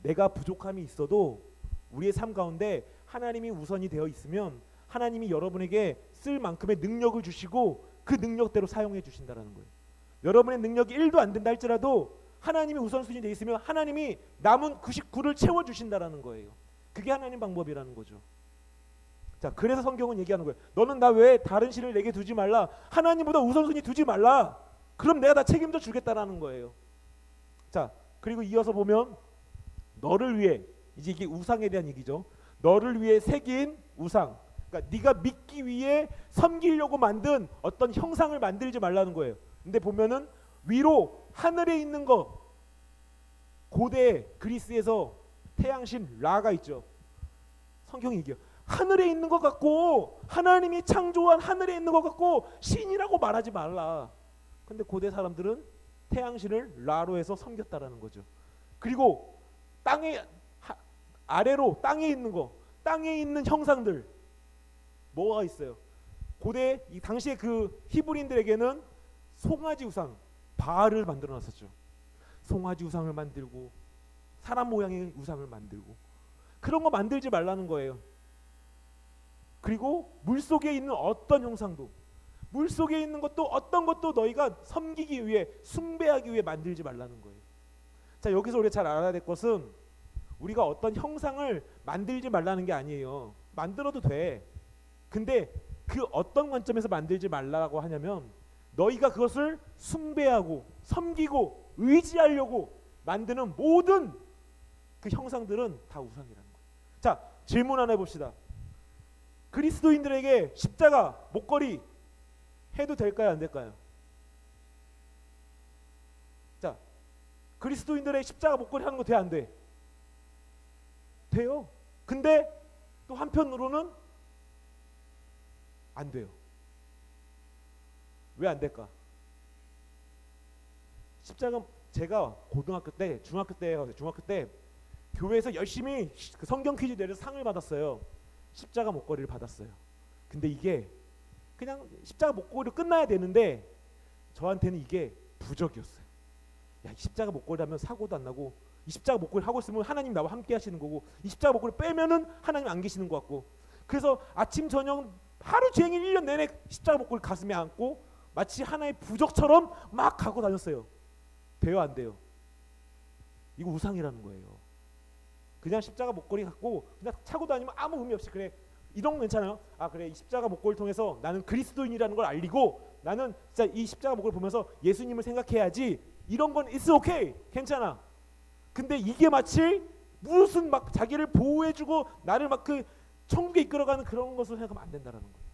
내가 부족함이 있어도 우리의 삶 가운데 하나님이 우선이 되어 있으면 하나님이 여러분에게 쓸 만큼의 능력을 주시고 그 능력대로 사용해 주신다는 거예요. 여러분의 능력이 1도 안 된다 할지라도 하나님이 우선순위 되어 있으면 하나님이 남은 99를 채워주신다는 거예요. 그게 하나님 방법이라는 거죠. 자, 그래서 성경은 얘기하는 거예요. 너는 나 외에 다른 신을 내게 두지 말라. 하나님보다 우선순위 두지 말라. 그럼 내가 다 책임져 주겠다라는 거예요. 자, 그리고 이어서 보면 너를 위해, 이제 이게 우상에 대한 얘기죠. 너를 위해 새긴 우상, 그러니까 네가 믿기 위해 섬기려고 만든 어떤 형상을 만들지 말라는 거예요. 근데 보면은 위로 하늘에 있는 거, 고대 그리스에서 태양신 라가 있죠. 성경이 얘기해요. 하늘에 있는 것 같고 하나님이 창조한 하늘에 있는 것 같고 신이라고 말하지 말라. 근데 고대 사람들은 태양신을 라로 해서 섬겼다라는 거죠. 그리고 땅에 아래로 땅에 있는 거, 땅에 있는 형상들 뭐가 있어요? 고대 이 당시에 그 히브리인들에게는 송아지 우상 바알을 만들어 놨었죠. 송아지 우상을 만들고 사람 모양의 우상을 만들고 그런 거 만들지 말라는 거예요. 그리고 물속에 있는 어떤 형상도, 물속에 있는 것도 어떤 것도 너희가 섬기기 위해 숭배하기 위해 만들지 말라는 거예요. 자, 여기서 우리가 잘 알아야 될 것은 우리가 어떤 형상을 만들지 말라는 게 아니에요. 만들어도 돼. 근데 그 어떤 관점에서 만들지 말라고 하냐면 너희가 그것을 숭배하고 섬기고 의지하려고 만드는 모든 그 형상들은 다 우상이라는 거예요. 자, 질문 하나 해봅시다. 그리스도인들에게 십자가 목걸이 해도 될까요, 안 될까요? 자, 그리스도인들의 십자가 목걸이 하는 거 돼, 안 돼? 돼요. 근데 또 한편으로는 안 돼요. 왜 안 될까? 십자가 제가 고등학교 때, 중학교 때 교회에서 열심히 그 성경 퀴즈 내려서 상을 받았어요. 십자가 목걸이를 받았어요. 근데 이게 그냥 십자가 목걸이로 끝나야 되는데 저한테는 이게 부적이었어요. 야, 십자가 목걸이 하면 사고도 안 나고 이 십자가 목걸이 하고 있으면 하나님 나와 함께 하시는 거고 이 십자가 목걸이 빼면은 하나님 안 계시는 것 같고 그래서 아침 저녁 하루 종일 1년 내내 십자가 목걸이 가슴에 안고 마치 하나의 부적처럼 막 가고 다녔어요. 돼요, 안 돼요? 이거 우상이라는 거예요. 그냥 십자가 목걸이 갖고 그냥 차고 다니면 아무 의미 없이 그래 이런 거 괜찮아요. 아 그래 이 십자가 목걸이를 통해서 나는 그리스도인이라는 걸 알리고 나는 진짜 이 십자가 목걸이 보면서 예수님을 생각해야지 이런 건 it's okay 괜찮아. 근데 이게 마치 무슨 막 자기를 보호해주고 나를 막 그 천국에 이끌어가는 그런 것을 생각하면 안 된다라는 거예요.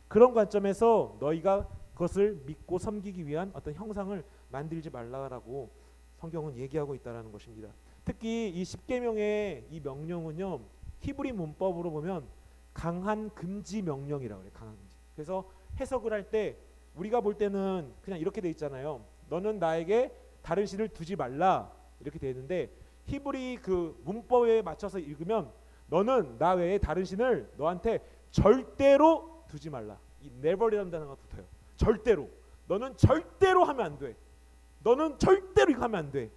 그런 관점에서 너희가 그것을 믿고 섬기기 위한 어떤 형상을 만들지 말라라고 성경은 얘기하고 있다라는 것입니다. 특히 이 십계명의 이 명령은요, 히브리 문법으로 보면 강한 금지 명령이라고 그래요. 강한 금지. 그래서 해석을 할 때 우리가 볼 때는 그냥 이렇게 돼 있잖아요. 너는 나에게 다른 신을 두지 말라 이렇게 돼 있는데, 히브리 그 문법에 맞춰서 읽으면 너는 나 외에 다른 신을 너한테 절대로 두지 말라. 이 never이라는 단어가 붙어요. 절대로. 너는 절대로 하면 안 돼. 너는 절대로 이거 하면 안 돼.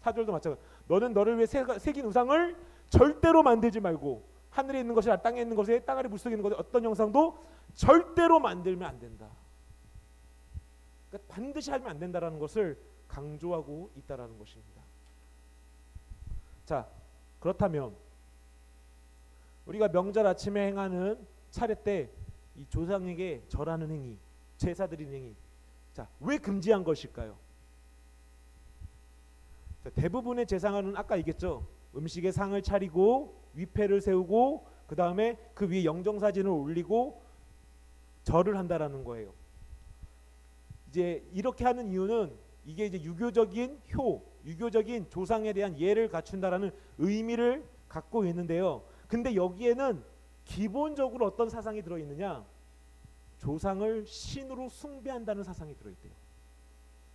4절도 마찬가지. 너는 너를 위해 새긴 우상을 절대로 만들지 말고, 하늘에 있는 것이나 땅에 있는 것에, 땅 아래 물속에 있는 것에 어떤 형상도 절대로 만들면 안 된다. 그러니까 반드시 하면 안 된다라는 것을 강조하고 있다라는 것입니다. 자, 그렇다면 우리가 명절 아침에 행하는 차례 때 이 조상에게 절하는 행위, 제사 드리는 행위, 자, 왜 금지한 것일까요? 자, 대부분의 제사는 아까 얘기했죠. 음식에 상을 차리고 위패를 세우고 그 다음에 그 위에 영정사진을 올리고 절을 한다라는 거예요. 이제 이렇게 하는 이유는 이게 이제 유교적인 유교적인 조상에 대한 예를 갖춘다라는 의미를 갖고 있는데요. 근데 여기에는 기본적으로 어떤 사상이 들어있느냐? 조상을 신으로 숭배한다는 사상이 들어있대요.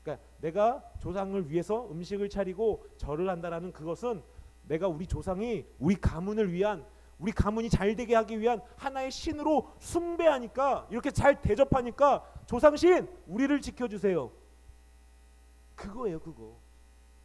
그러니까 내가 조상을 위해서 음식을 차리고 절을 한다라는 그것은 내가 우리 조상이 우리 가문을 위한, 우리 가문이 잘 되게 하기 위한 하나의 신으로 숭배하니까, 이렇게 잘 대접하니까 조상신 우리를 지켜주세요. 그거예요. 그거.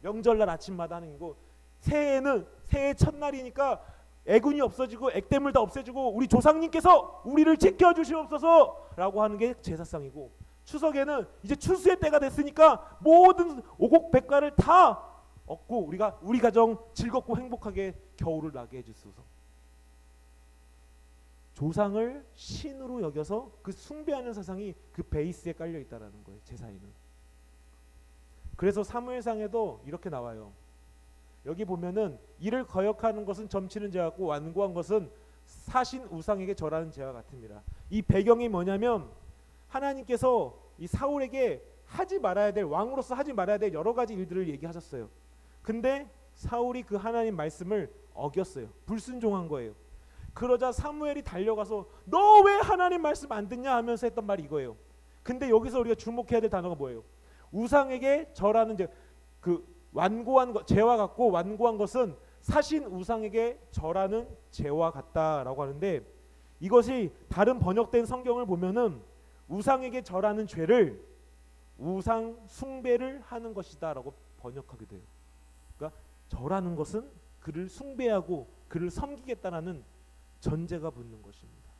명절날 아침마다 하는 거. 새해는 새해 첫날이니까 애군이 없어지고 액땜을 다 없애주고 우리 조상님께서 우리를 지켜주시옵소서 라고 하는 게 제사상이고, 추석에는 이제 추수의 때가 됐으니까 모든 오곡백과를 다 얻고 우리가 우리 가정 즐겁고 행복하게 겨울을 나게 해주소서. 조상을 신으로 여겨서 그 숭배하는 사상이 그 베이스에 깔려 있다라는 거예요. 제사에는. 그래서 사무엘상에도 이렇게 나와요. 여기 보면은 이를 거역하는 것은 점치는 죄 같고 완고한 것은 사신 우상에게 절하는 죄와 같습니다. 이 배경이 뭐냐면 하나님께서 이 사울에게 하지 말아야 될, 왕으로서 하지 말아야 될 여러 가지 일들을 얘기하셨어요. 근데 사울이 그 하나님 말씀을 어겼어요. 불순종한 거예요. 그러자 사무엘이 달려가서 너 왜 하나님 말씀 안 듣냐 하면서 했던 말이 이거예요. 근데 여기서 우리가 주목해야 될 단어가 뭐예요? 우상에게 절하는 죄, 그 완고한 것, 죄와 같고 완고한 것은 사신 우상에게 절하는 죄와 같다라고 하는데, 이것이 다른 번역된 성경을 보면은 우상에게 절하는 죄를 우상 숭배를 하는 것이다라고 번역하게 돼요. 그러니까 절하는 것은 그를 숭배하고 그를 섬기겠다라는 전제가 붙는 것입니다.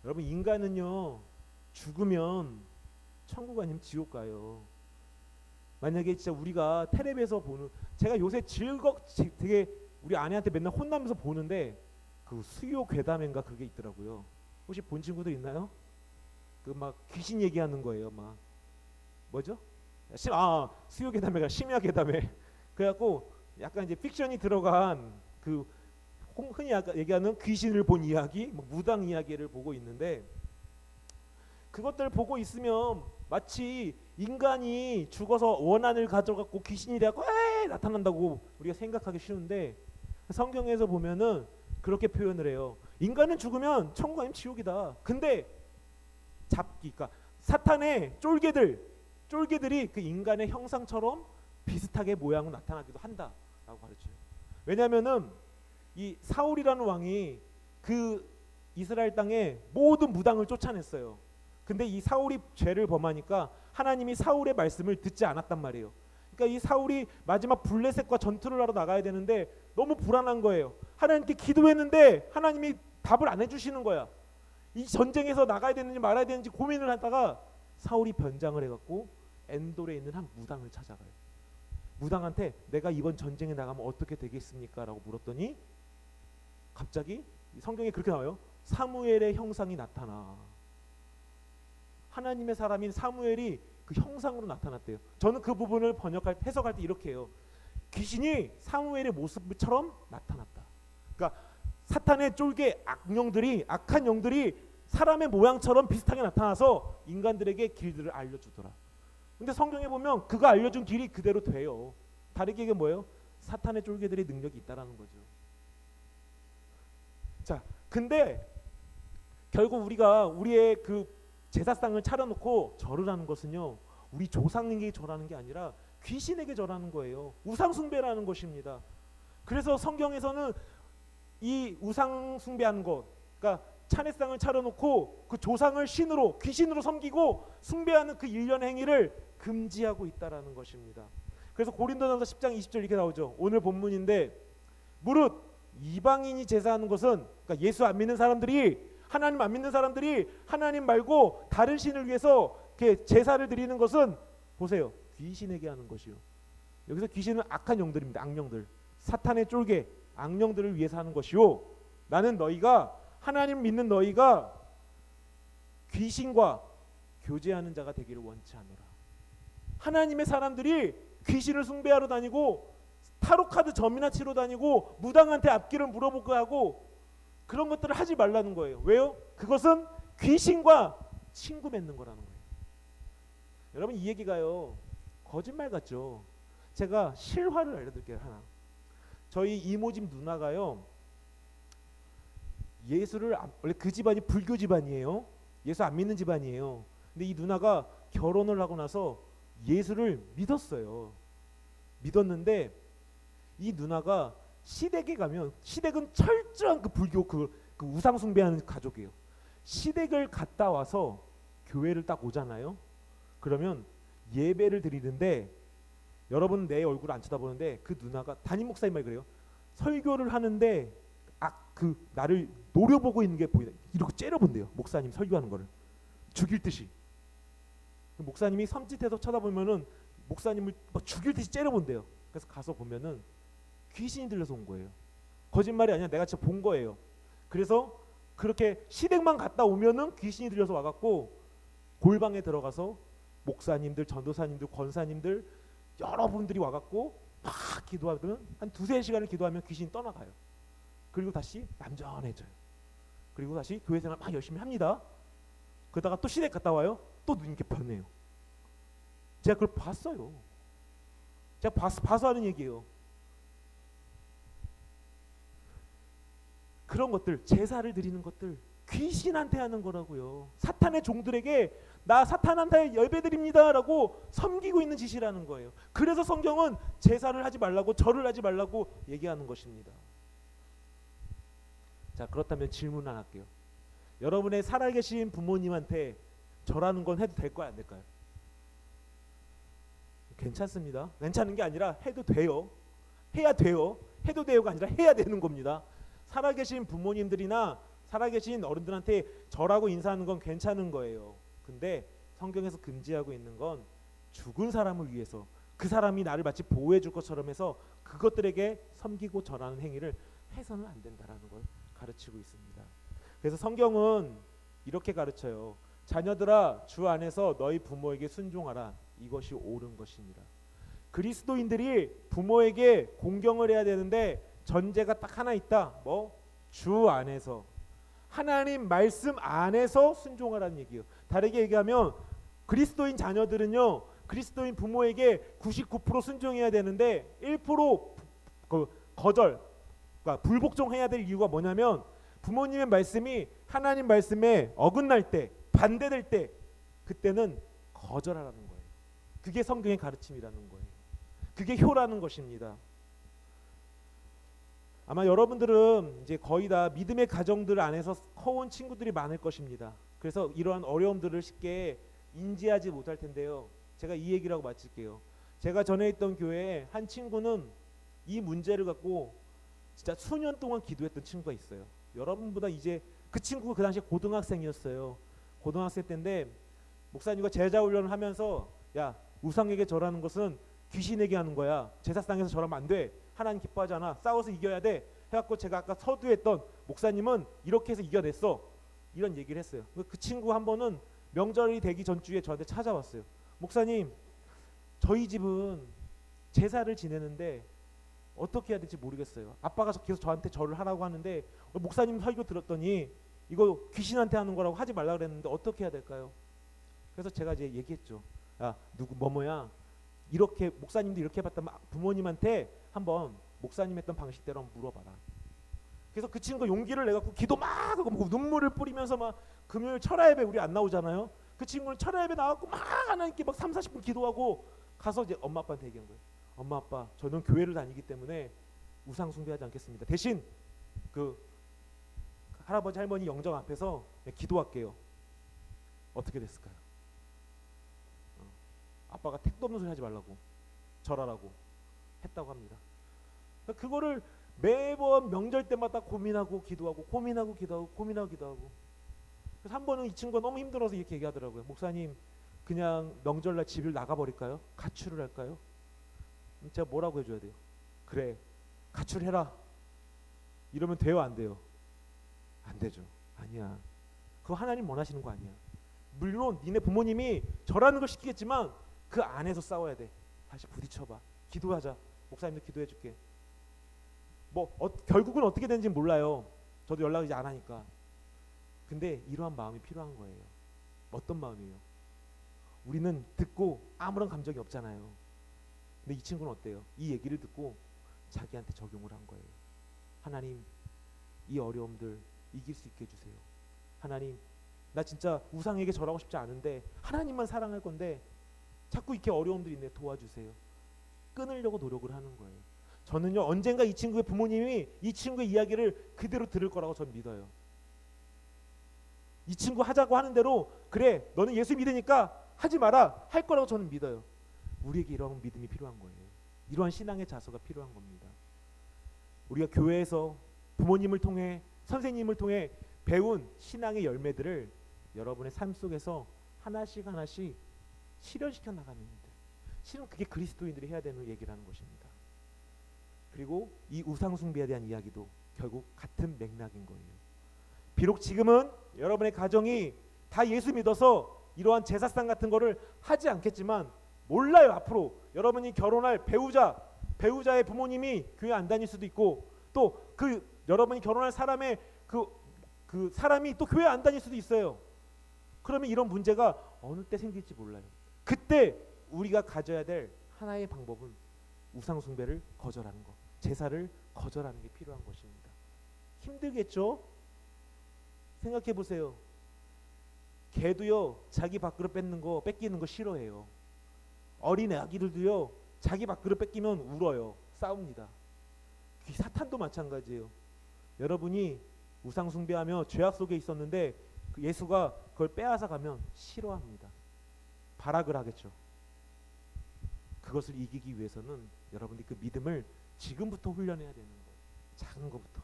여러분, 인간은요 죽으면 천국 아니면 지옥 가요. 만약에 진짜 우리가 텔레비에서 보는, 제가 요새 되게 우리 아내한테 맨날 혼나면서 보는데 그 수요 괴담인가 그게 있더라고요. 혹시 본 친구들 있나요? 그 막 귀신 얘기하는 거예요. 막 뭐죠? 수요 괴담회가 심야 괴담회. 그래갖고 약간 이제 픽션이 들어간 그 흔히 얘기하는 귀신을 본 이야기, 뭐 무당 이야기를 보고 있는데, 그것들 보고 있으면 마치 인간이 죽어서 원한을 가져갖고 귀신이 돼갖고 나타난다고 우리가 생각하기 쉬운데, 성경에서 보면은 그렇게 표현을 해요. 인간은 죽으면 천국 아니면 지옥이다. 근데 그러니까 사탄의 쫄개들이 그 인간의 형상처럼 비슷하게 모양으로 나타나기도 한다라고 가르쳐요. 왜냐하면은 이 사울이라는 왕이 그 이스라엘 땅에 모든 무당을 쫓아냈어요. 근데 이 사울이 죄를 범하니까 하나님이 사울의 말씀을 듣지 않았단 말이에요. 그러니까 이 사울이 마지막 블레셋과 전투를 하러 나가야 되는데 너무 불안한 거예요. 하나님께 기도했는데 하나님이 답을 안 해주시는 거야. 이 전쟁에서 나가야 되는지 말아야 되는지 고민을 하다가 사울이 변장을 해갖고 엔돌에 있는 한 무당을 찾아가요. 무당한테 내가 이번 전쟁에 나가면 어떻게 되겠습니까? 라고 물었더니 갑자기 성경에 그렇게 나와요. 사무엘의 형상이 나타나. 하나님의 사람인 사무엘이 그 형상으로 나타났대요. 저는 그 부분을 해석할 때 이렇게 해요. 귀신이 사무엘의 모습처럼 나타났다. 그러니까 사탄의 쫄개 악한 영들이 사람의 모양처럼 비슷하게 나타나서 인간들에게 길들을 알려주더라. 근데 성경에 보면 그가 알려준 길이 그대로 돼요. 다르게 얘기하면 뭐예요? 사탄의 쫄개들의 능력이 있다라는 거죠. 자, 근데 결국 우리가 우리의 그 제사상을 차려놓고 절을 하는 것은요, 우리 조상에게 절하는 게 아니라 귀신에게 절하는 거예요. 우상숭배라는 것입니다. 그래서 성경에서는 이 우상숭배하는 것, 그러니까 차례상을 차려놓고 그 조상을 신으로, 귀신으로 섬기고 숭배하는 그 일련의 행위를 금지하고 있다라는 것입니다. 그래서 고린도전서 10장 20절 이렇게 나오죠. 오늘 본문인데, 무릇 이방인이 제사하는 것은, 그러니까 예수 안 믿는 사람들이, 하나님 안 믿는 사람들이 하나님 말고 다른 신을 위해서 이렇게 제사를 드리는 것은, 보세요, 귀신에게 하는 것이요. 여기서 귀신은 악한 영들입니다. 악령들, 사탄의 쫄개 악령들을 위해서 하는 것이요, 나는 너희가, 하나님 믿는 너희가 귀신과 교제하는 자가 되기를 원치 않노라. 하나님의 사람들이 귀신을 숭배하러 다니고 타로카드 점이나 치러 다니고 무당한테 앞길을 물어보고 하고 그런 것들을 하지 말라는 거예요. 왜요? 그것은 귀신과 친구 맺는 거라는 거예요. 여러분, 이 얘기가요, 거짓말 같죠? 제가 실화를 알려드릴게요. 하나. 저희 이모집 누나가요, 예수를, 원래 그 집안이 불교 집안이에요. 예수 안 믿는 집안이에요. 근데 이 누나가 결혼을 하고 나서 예수를 믿었어요. 믿었는데 이 누나가 시댁에 가면, 시댁은 철저한 그 불교 그 우상 숭배하는 가족이에요. 시댁을 갔다 와서 교회를 딱 오잖아요. 그러면 예배를 드리는데, 여러분 내 얼굴 안 쳐다보는데 그 누나가, 담임 목사님 말 그래요, 설교를 하는데 그 나를 노려보고 있는 게 보이다. 이렇게 째려본대요. 목사님 설교하는 거를 죽일 듯이. 목사님이 섬찟해서 쳐다보면은 목사님을 막 죽일 듯이 째려본대요. 그래서 가서 보면은 귀신이 들려서 온 거예요. 거짓말이 아니라 내가 진짜 본 거예요. 그래서 그렇게 시댁만 갔다 오면은 귀신이 들려서 와갖고 골방에 들어가서 목사님들, 전도사님들, 권사님들 여러분들이 와갖고 막 기도하면 한 2-3시간을 기도하면 귀신이 떠나가요. 그리고 다시 얌전해져요. 그리고 다시 교회 생활 막 열심히 합니다. 그러다가 또 시댁 갔다 와요. 또 눈이 이렇게 변해요. 제가 그걸 봤어요. 제가 봐서 하는 얘기예요. 그런 것들, 제사를 드리는 것들 귀신한테 하는 거라고요. 사탄의 종들에게 나 사탄한테 예배드립니다라고 섬기고 있는 짓이라는 거예요. 그래서 성경은 제사를 하지 말라고, 절을 하지 말라고 얘기하는 것입니다. 자, 그렇다면 질문 하나 할게요. 여러분의 살아계신 부모님한테 절하는 건 해도 될까요, 안 될까요? 괜찮습니다. 괜찮은 게 아니라 해도 돼요. 해야 돼요. 해도 돼요가 아니라 해야 되는 겁니다. 살아계신 부모님들이나 살아계신 어른들한테 절하고 인사하는 건 괜찮은 거예요. 근데 성경에서 금지하고 있는 건 죽은 사람을 위해서, 그 사람이 나를 마치 보호해 줄 것처럼 해서 그것들에게 섬기고 절하는 행위를 해서는 안 된다라는 걸 가르치고 있습니다. 그래서 성경은 이렇게 가르쳐요. 자녀들아, 주 안에서 너희 부모에게 순종하라. 이것이 옳은 것이니라. 그리스도인들이 부모에게 공경을 해야 되는데 전제가 딱 하나 있다. 뭐? 주 안에서, 하나님 말씀 안에서 순종하라는 얘기예요. 다르게 얘기하면 그리스도인 자녀들은요, 그리스도인 부모에게 99% 순종해야 되는데 1% 거절, 그러니까 불복종해야 될 이유가 뭐냐면, 부모님의 말씀이 하나님 말씀에 어긋날 때, 반대될 때, 그때는 거절하라는 거예요. 그게 성경의 가르침이라는 거예요. 그게 효라는 것입니다. 아마 여러분들은 이제 거의 다 믿음의 가정들 안에서 커온 친구들이 많을 것입니다. 그래서 이러한 어려움들을 쉽게 인지하지 못할 텐데요. 제가 이 얘기를 하고 마칠게요. 제가 전에 있던 교회에 한 친구는 이 문제를 갖고 진짜 수년 동안 기도했던 친구가 있어요. 여러분보다 이제 그 친구가 그 당시에 고등학생이었어요. 고등학생 때인데 목사님과 제자 훈련을 하면서, 야, 우상에게 절하는 것은 귀신에게 하는 거야. 제사상에서 절하면 안 돼. 하나님 기뻐하지 않아. 싸워서 이겨야 돼. 해갖고 제가 아까 서두했던 목사님은 이렇게 해서 이겨냈어. 이런 얘기를 했어요. 그 친구 한 번은 명절이 되기 전주에 저한테 찾아왔어요. 목사님, 저희 집은 제사를 지내는데 어떻게 해야 될지 모르겠어요. 아빠가 계속 저한테 절을 하라고 하는데 목사님 설교 들었더니 이거 귀신한테 하는 거라고 하지 말라 그랬는데 어떻게 해야 될까요? 그래서 제가 이제 얘기했죠. 야, 누구 뭐뭐야, 이렇게 목사님도 이렇게 해봤다면 부모님한테 한번 목사님 했던 방식대로 한번 물어봐라. 그래서 그 친구가 용기를 내갖고 기도 막 하고 눈물을 뿌리면서 막 금요일 철야 예배 우리 안 나오잖아요. 그 친구는 철야 예배 나와갖고 막 하나님께 막 3-40분 기도하고 가서 이제 엄마 아빠한테 얘기한 거예요. 엄마 아빠, 저는 교회를 다니기 때문에 우상 숭배하지 않겠습니다. 대신 그 할아버지 할머니 영정 앞에서 기도할게요. 어떻게 됐을까요? 아빠가 택도 없는 소리 하지 말라고, 절하라고 했다고 합니다. 그거를 매번 명절 때마다 고민하고 기도하고 고민하고 기도하고 고민하고 기도하고. 그래서 한 번은 이 친구가 너무 힘들어서 이렇게 얘기하더라고요. 목사님, 그냥 명절날 집을 나가버릴까요? 가출을 할까요? 제가 뭐라고 해줘야 돼요? 그래, 가출해라. 이러면 돼요, 안 돼요? 안 되죠. 아니야. 그거 하나님 원하시는 거 아니야. 물론 니네 부모님이 절하는 걸 시키겠지만 그 안에서 싸워야 돼. 다시 부딪혀봐. 기도하자. 목사님도 기도해줄게. 결국은 어떻게 되는지 몰라요. 저도 연락을 이제 안 하니까. 근데 이러한 마음이 필요한 거예요. 어떤 마음이에요? 우리는 듣고 아무런 감정이 없잖아요. 근데 이 친구는 어때요? 이 얘기를 듣고 자기한테 적용을 한 거예요. 하나님, 이 어려움들 이길 수 있게 해주세요. 하나님, 나 진짜 우상에게 절하고 싶지 않은데 하나님만 사랑할 건데 자꾸 이렇게 어려움들이 있네, 도와주세요. 끊으려고 노력을 하는 거예요. 저는요, 언젠가 이 친구의 부모님이 이 친구의 이야기를 그대로 들을 거라고 저는 믿어요. 이 친구 하자고 하는 대로, 그래 너는 예수 믿으니까 하지 마라, 할 거라고 저는 믿어요. 우리에게 이러한 믿음이 필요한 거예요. 이러한 신앙의 자세가 필요한 겁니다. 우리가 교회에서 부모님을 통해, 선생님을 통해 배운 신앙의 열매들을 여러분의 삶 속에서 하나씩 하나씩 실현시켜 나가는 일들, 실은 그게 그리스도인들이 해야 되는 얘기라는 것입니다. 그리고 이 우상 숭배에 대한 이야기도 결국 같은 맥락인 거예요. 비록 지금은 여러분의 가정이 다 예수 믿어서 이러한 제사상 같은 거를 하지 않겠지만, 몰라요, 앞으로 여러분이 결혼할 배우자의 부모님이 교회 안 다닐 수도 있고, 또 그 여러분이 결혼할 사람의 그 사람이 또 교회 안 다닐 수도 있어요. 그러면 이런 문제가 어느 때 생길지 몰라요. 그때 우리가 가져야 될 하나의 방법은 우상 숭배를 거절하는 것, 제사를 거절하는 게 필요한 것입니다. 힘들겠죠? 생각해 보세요. 개도요, 자기 밥그릇 뺏기는 거 싫어해요. 어린 아기들도요, 자기 밥그릇 뺏기면 울어요. 싸웁니다. 사탄도 마찬가지예요. 여러분이 우상 숭배하며 죄악 속에 있었는데 예수가 그걸 빼앗아 가면 싫어합니다. 발악을 하겠죠. 그것을 이기기 위해서는 여러분들이 그 믿음을 지금부터 훈련해야 되는 거예요. 작은 것부터.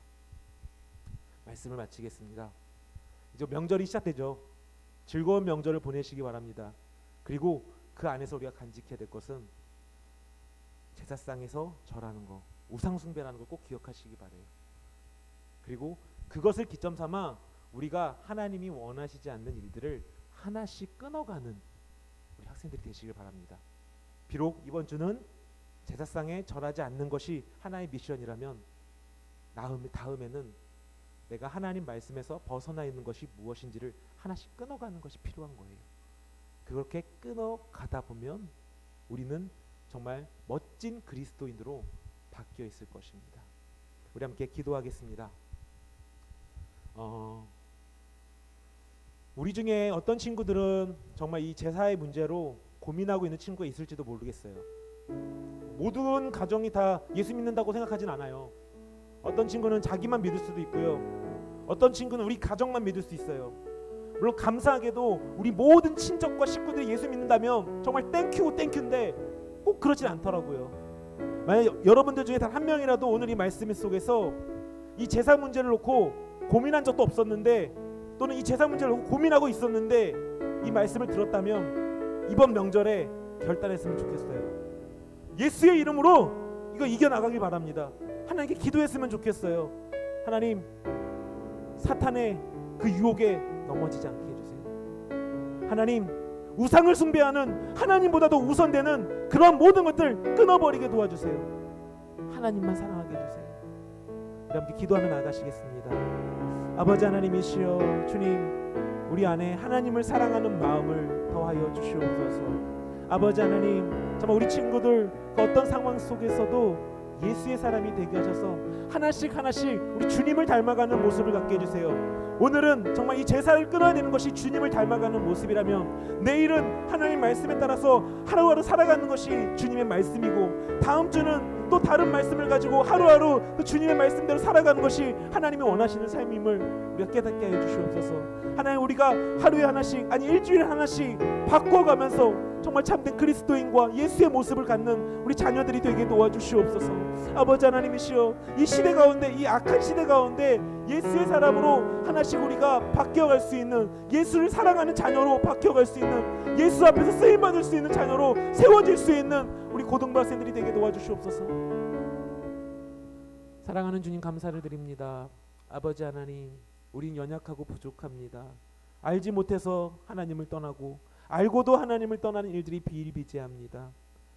말씀을 마치겠습니다. 이제 명절이 시작되죠. 즐거운 명절을 보내시기 바랍니다. 그리고 그 안에서 우리가 간직해야 될 것은 제사상에서 절하는 거, 우상 숭배라는 걸 꼭 기억하시기 바래요. 그리고 그것을 기점 삼아 우리가 하나님이 원하시지 않는 일들을 하나씩 끊어가는 우리 학생들이 되시길 바랍니다. 비록 이번 주는 제사상에 절하지 않는 것이 하나의 미션이라면 다음에는 내가 하나님 말씀에서 벗어나 있는 것이 무엇인지를 하나씩 끊어가는 것이 필요한 거예요. 그렇게 끊어가다 보면 우리는 정말 멋진 그리스도인으로 바뀌어 있을 것입니다. 우리 함께 기도하겠습니다. 우리 중에 어떤 친구들은 정말 이 제사의 문제로 고민하고 있는 친구가 있을지도 모르겠어요. 모든 가정이 다 예수 믿는다고 생각하진 않아요. 어떤 친구는 자기만 믿을 수도 있고요. 어떤 친구는 우리 가정만 믿을 수 있어요. 물론 감사하게도 우리 모든 친척과 식구들이 예수 믿는다면 정말 땡큐고 땡큐인데 꼭 그렇진 않더라고요. 만약 여러분들 중에 단 한 명이라도 오늘 이 말씀 속에서 이 제사 문제를 놓고 고민한 적도 없었는데, 또는 이 제사 문제를 놓고 고민하고 있었는데 이 말씀을 들었다면 이번 명절에 결단했으면 좋겠어요. 예수의 이름으로 이거 이겨나가길 바랍니다. 하나님께 기도했으면 좋겠어요. 하나님, 사탄의 그 유혹에 넘어지지 않게 해주세요. 하나님, 우상을 숭배하는 하나님보다도 우선되는 그런 모든 것들 끊어버리게 도와주세요. 하나님만 사랑하게 해주세요. 우리 함께 기도하며 나가시겠습니다. 아버지 하나님이시여, 주님, 우리 안에 하나님을 사랑하는 마음을 더하여 주시옵소서. 아버지 하나님, 정말 우리 친구들 그 어떤 상황 속에서도 예수의 사람이 되게 하셔서 하나씩 우리 주님을 닮아가는 모습을 갖게 해주세요. 오늘은 정말 이 제사를 끊어야 되는 것이 주님을 닮아가는 모습이라면, 내일은 하나님 말씀에 따라서 하루하루 살아가는 것이 주님의 말씀이고, 다음 주는 또 다른 말씀을 가지고 하루하루 그 주님의 말씀대로 살아가는 것이 하나님이 원하시는 삶임을 우리가 깨닫게 해 주시옵소서. 하나님, 우리가 하루에 하나씩, 아니 일주일에 하나씩 바꿔가면서 정말 참된 그리스도인과 예수의 모습을 갖는 우리 자녀들이 되게 도와주시옵소서. 아버지 하나님이시여, 이 시대 가운데, 이 악한 시대 가운데 예수의 사람으로 하나씩 우리가 바뀌어갈 수 있는, 예수를 사랑하는 자녀로 바뀌어갈 수 있는, 예수 앞에서 쓰임받을 수 있는 자녀로 세워질 수 있는 우리 고등부학생들이 되게 도와주시옵소서. 사랑하는 주님, 감사를 드립니다. 아버지 하나님, 우린 연약하고 부족합니다. 알지 못해서 하나님을 떠나고 알고도 하나님을 떠나는 일들이 비일비재합니다.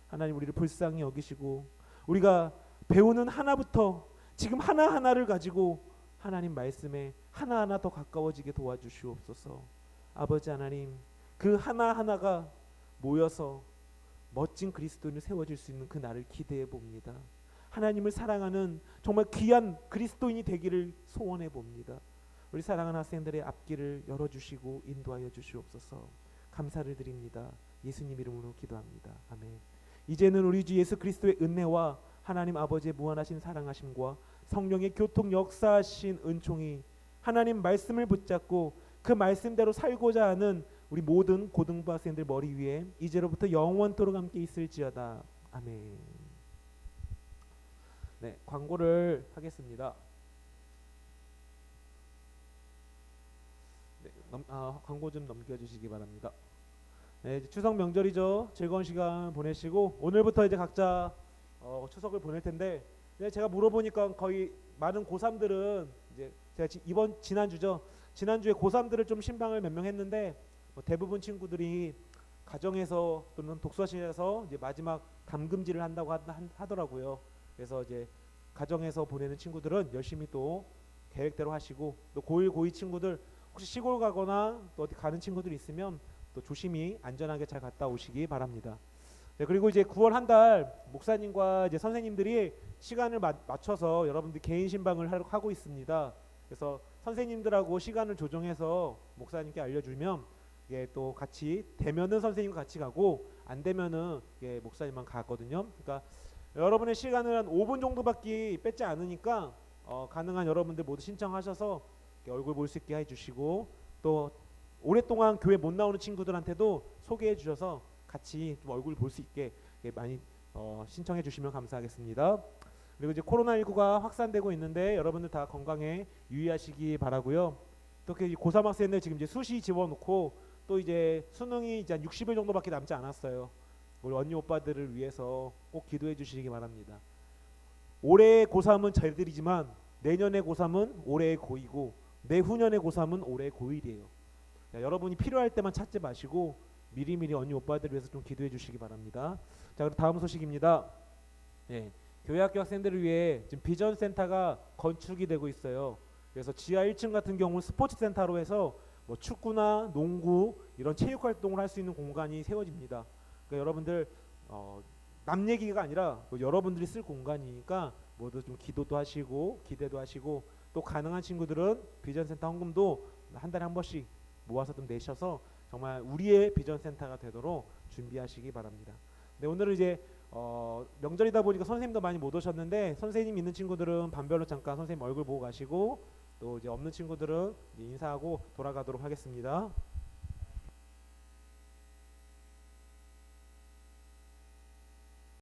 하나님, 우리를 불쌍히 여기시고 우리가 배우는 하나부터 지금 하나하나를 가지고 하나님 말씀에 하나하나 더 가까워지게 도와주시옵소서. 아버지 하나님, 그 하나하나가 모여서 멋진 그리스도인을 세워질 수 있는 그 날을 기대해 봅니다. 하나님을 사랑하는 정말 귀한 그리스도인이 되기를 소원해 봅니다. 우리 사랑하는 학생들의 앞길을 열어주시고 인도하여 주시옵소서. 감사를 드립니다. 예수님 이름으로 기도합니다. 아멘. 이제는 우리 주 예수 그리스도의 은혜와 하나님 아버지의 무한하신 사랑하심과 성령의 교통 역사하신 은총이 하나님 말씀을 붙잡고 그 말씀대로 살고자 하는 우리 모든 고등부 학생들 머리 위에 이제로부터 영원토록 함께 있을지어다. 아멘. 네, 광고를 하겠습니다. 네, 광고 좀 넘겨주시기 바랍니다. 네, 이제 추석 명절이죠. 즐거운 시간 보내시고 오늘부터 이제 각자 추석을 보낼 텐데, 네, 제가 물어보니까 거의 많은 고3들은 이제 제가 지난주에 고3들을 좀 신방을 몇 명 했는데 대부분 친구들이 가정에서 또는 독서실에서 이제 마지막 담금질을 한다고 하더라고요. 그래서 이제 가정에서 보내는 친구들은 열심히 또 계획대로 하시고, 또 고1, 고2 친구들 혹시 시골 가거나 또 어디 가는 친구들이 있으면 또 조심히 안전하게 잘 갔다 오시기 바랍니다. 네, 그리고 이제 9월 한 달 목사님과 이제 선생님들이 시간을 맞춰서 여러분들 개인 신방을 하고 있습니다. 그래서 선생님들하고 시간을 조정해서 목사님께 알려주면 또 같이 되면은 선생님과 같이 가고, 안 되면은 목사님만 가거든요. 그러니까 여러분의 시간을 한 5분 정도밖에 뺏지 않으니까 가능한 여러분들 모두 신청하셔서 얼굴 볼 수 있게 해주시고, 또 오랫동안 교회 못 나오는 친구들한테도 소개해 주셔서 같이 좀 얼굴 볼 수 있게 많이 신청해 주시면 감사하겠습니다. 그리고 이제 코로나19가 확산되고 있는데 여러분들 다 건강에 유의하시기 바라고요. 또 고3 학생들 지금 이제 수시 지워놓고 또 이제 수능이 이제 한 60일 정도밖에 남지 않았어요. 우리 언니 오빠들을 위해서 꼭 기도해 주시기 바랍니다. 올해 고3은 저희들이지만 내년에 고3은 올해의 고2고 내후년에 고3은 올해의 고1이에요. 여러분이 필요할 때만 찾지 마시고 미리미리 언니 오빠들을 위해서 좀 기도해 주시기 바랍니다. 자, 그럼 다음 소식입니다. 네, 교회학교 학생들을 위해 지금 비전 센터가 건축이 되고 있어요. 그래서 지하 1층 같은 경우는 스포츠 센터로 해서 뭐 축구나 농구 이런 체육 활동을 할 수 있는 공간이 세워집니다. 그러니까 여러분들 남 얘기가 아니라 여러분들이 쓸 공간이니까 모두 좀 기도도 하시고 기대도 하시고, 또 가능한 친구들은 비전 센터 헌금도 한 달에 한 번씩 모아서 좀 내셔서 정말 우리의 비전 센터가 되도록 준비하시기 바랍니다. 네, 오늘은 이제 명절이다 보니까 선생님도 많이 못 오셨는데, 선생님 있는 친구들은 반별로 잠깐 선생님 얼굴 보고 가시고, 또 이제 없는 친구들은 이제 인사하고 돌아가도록 하겠습니다.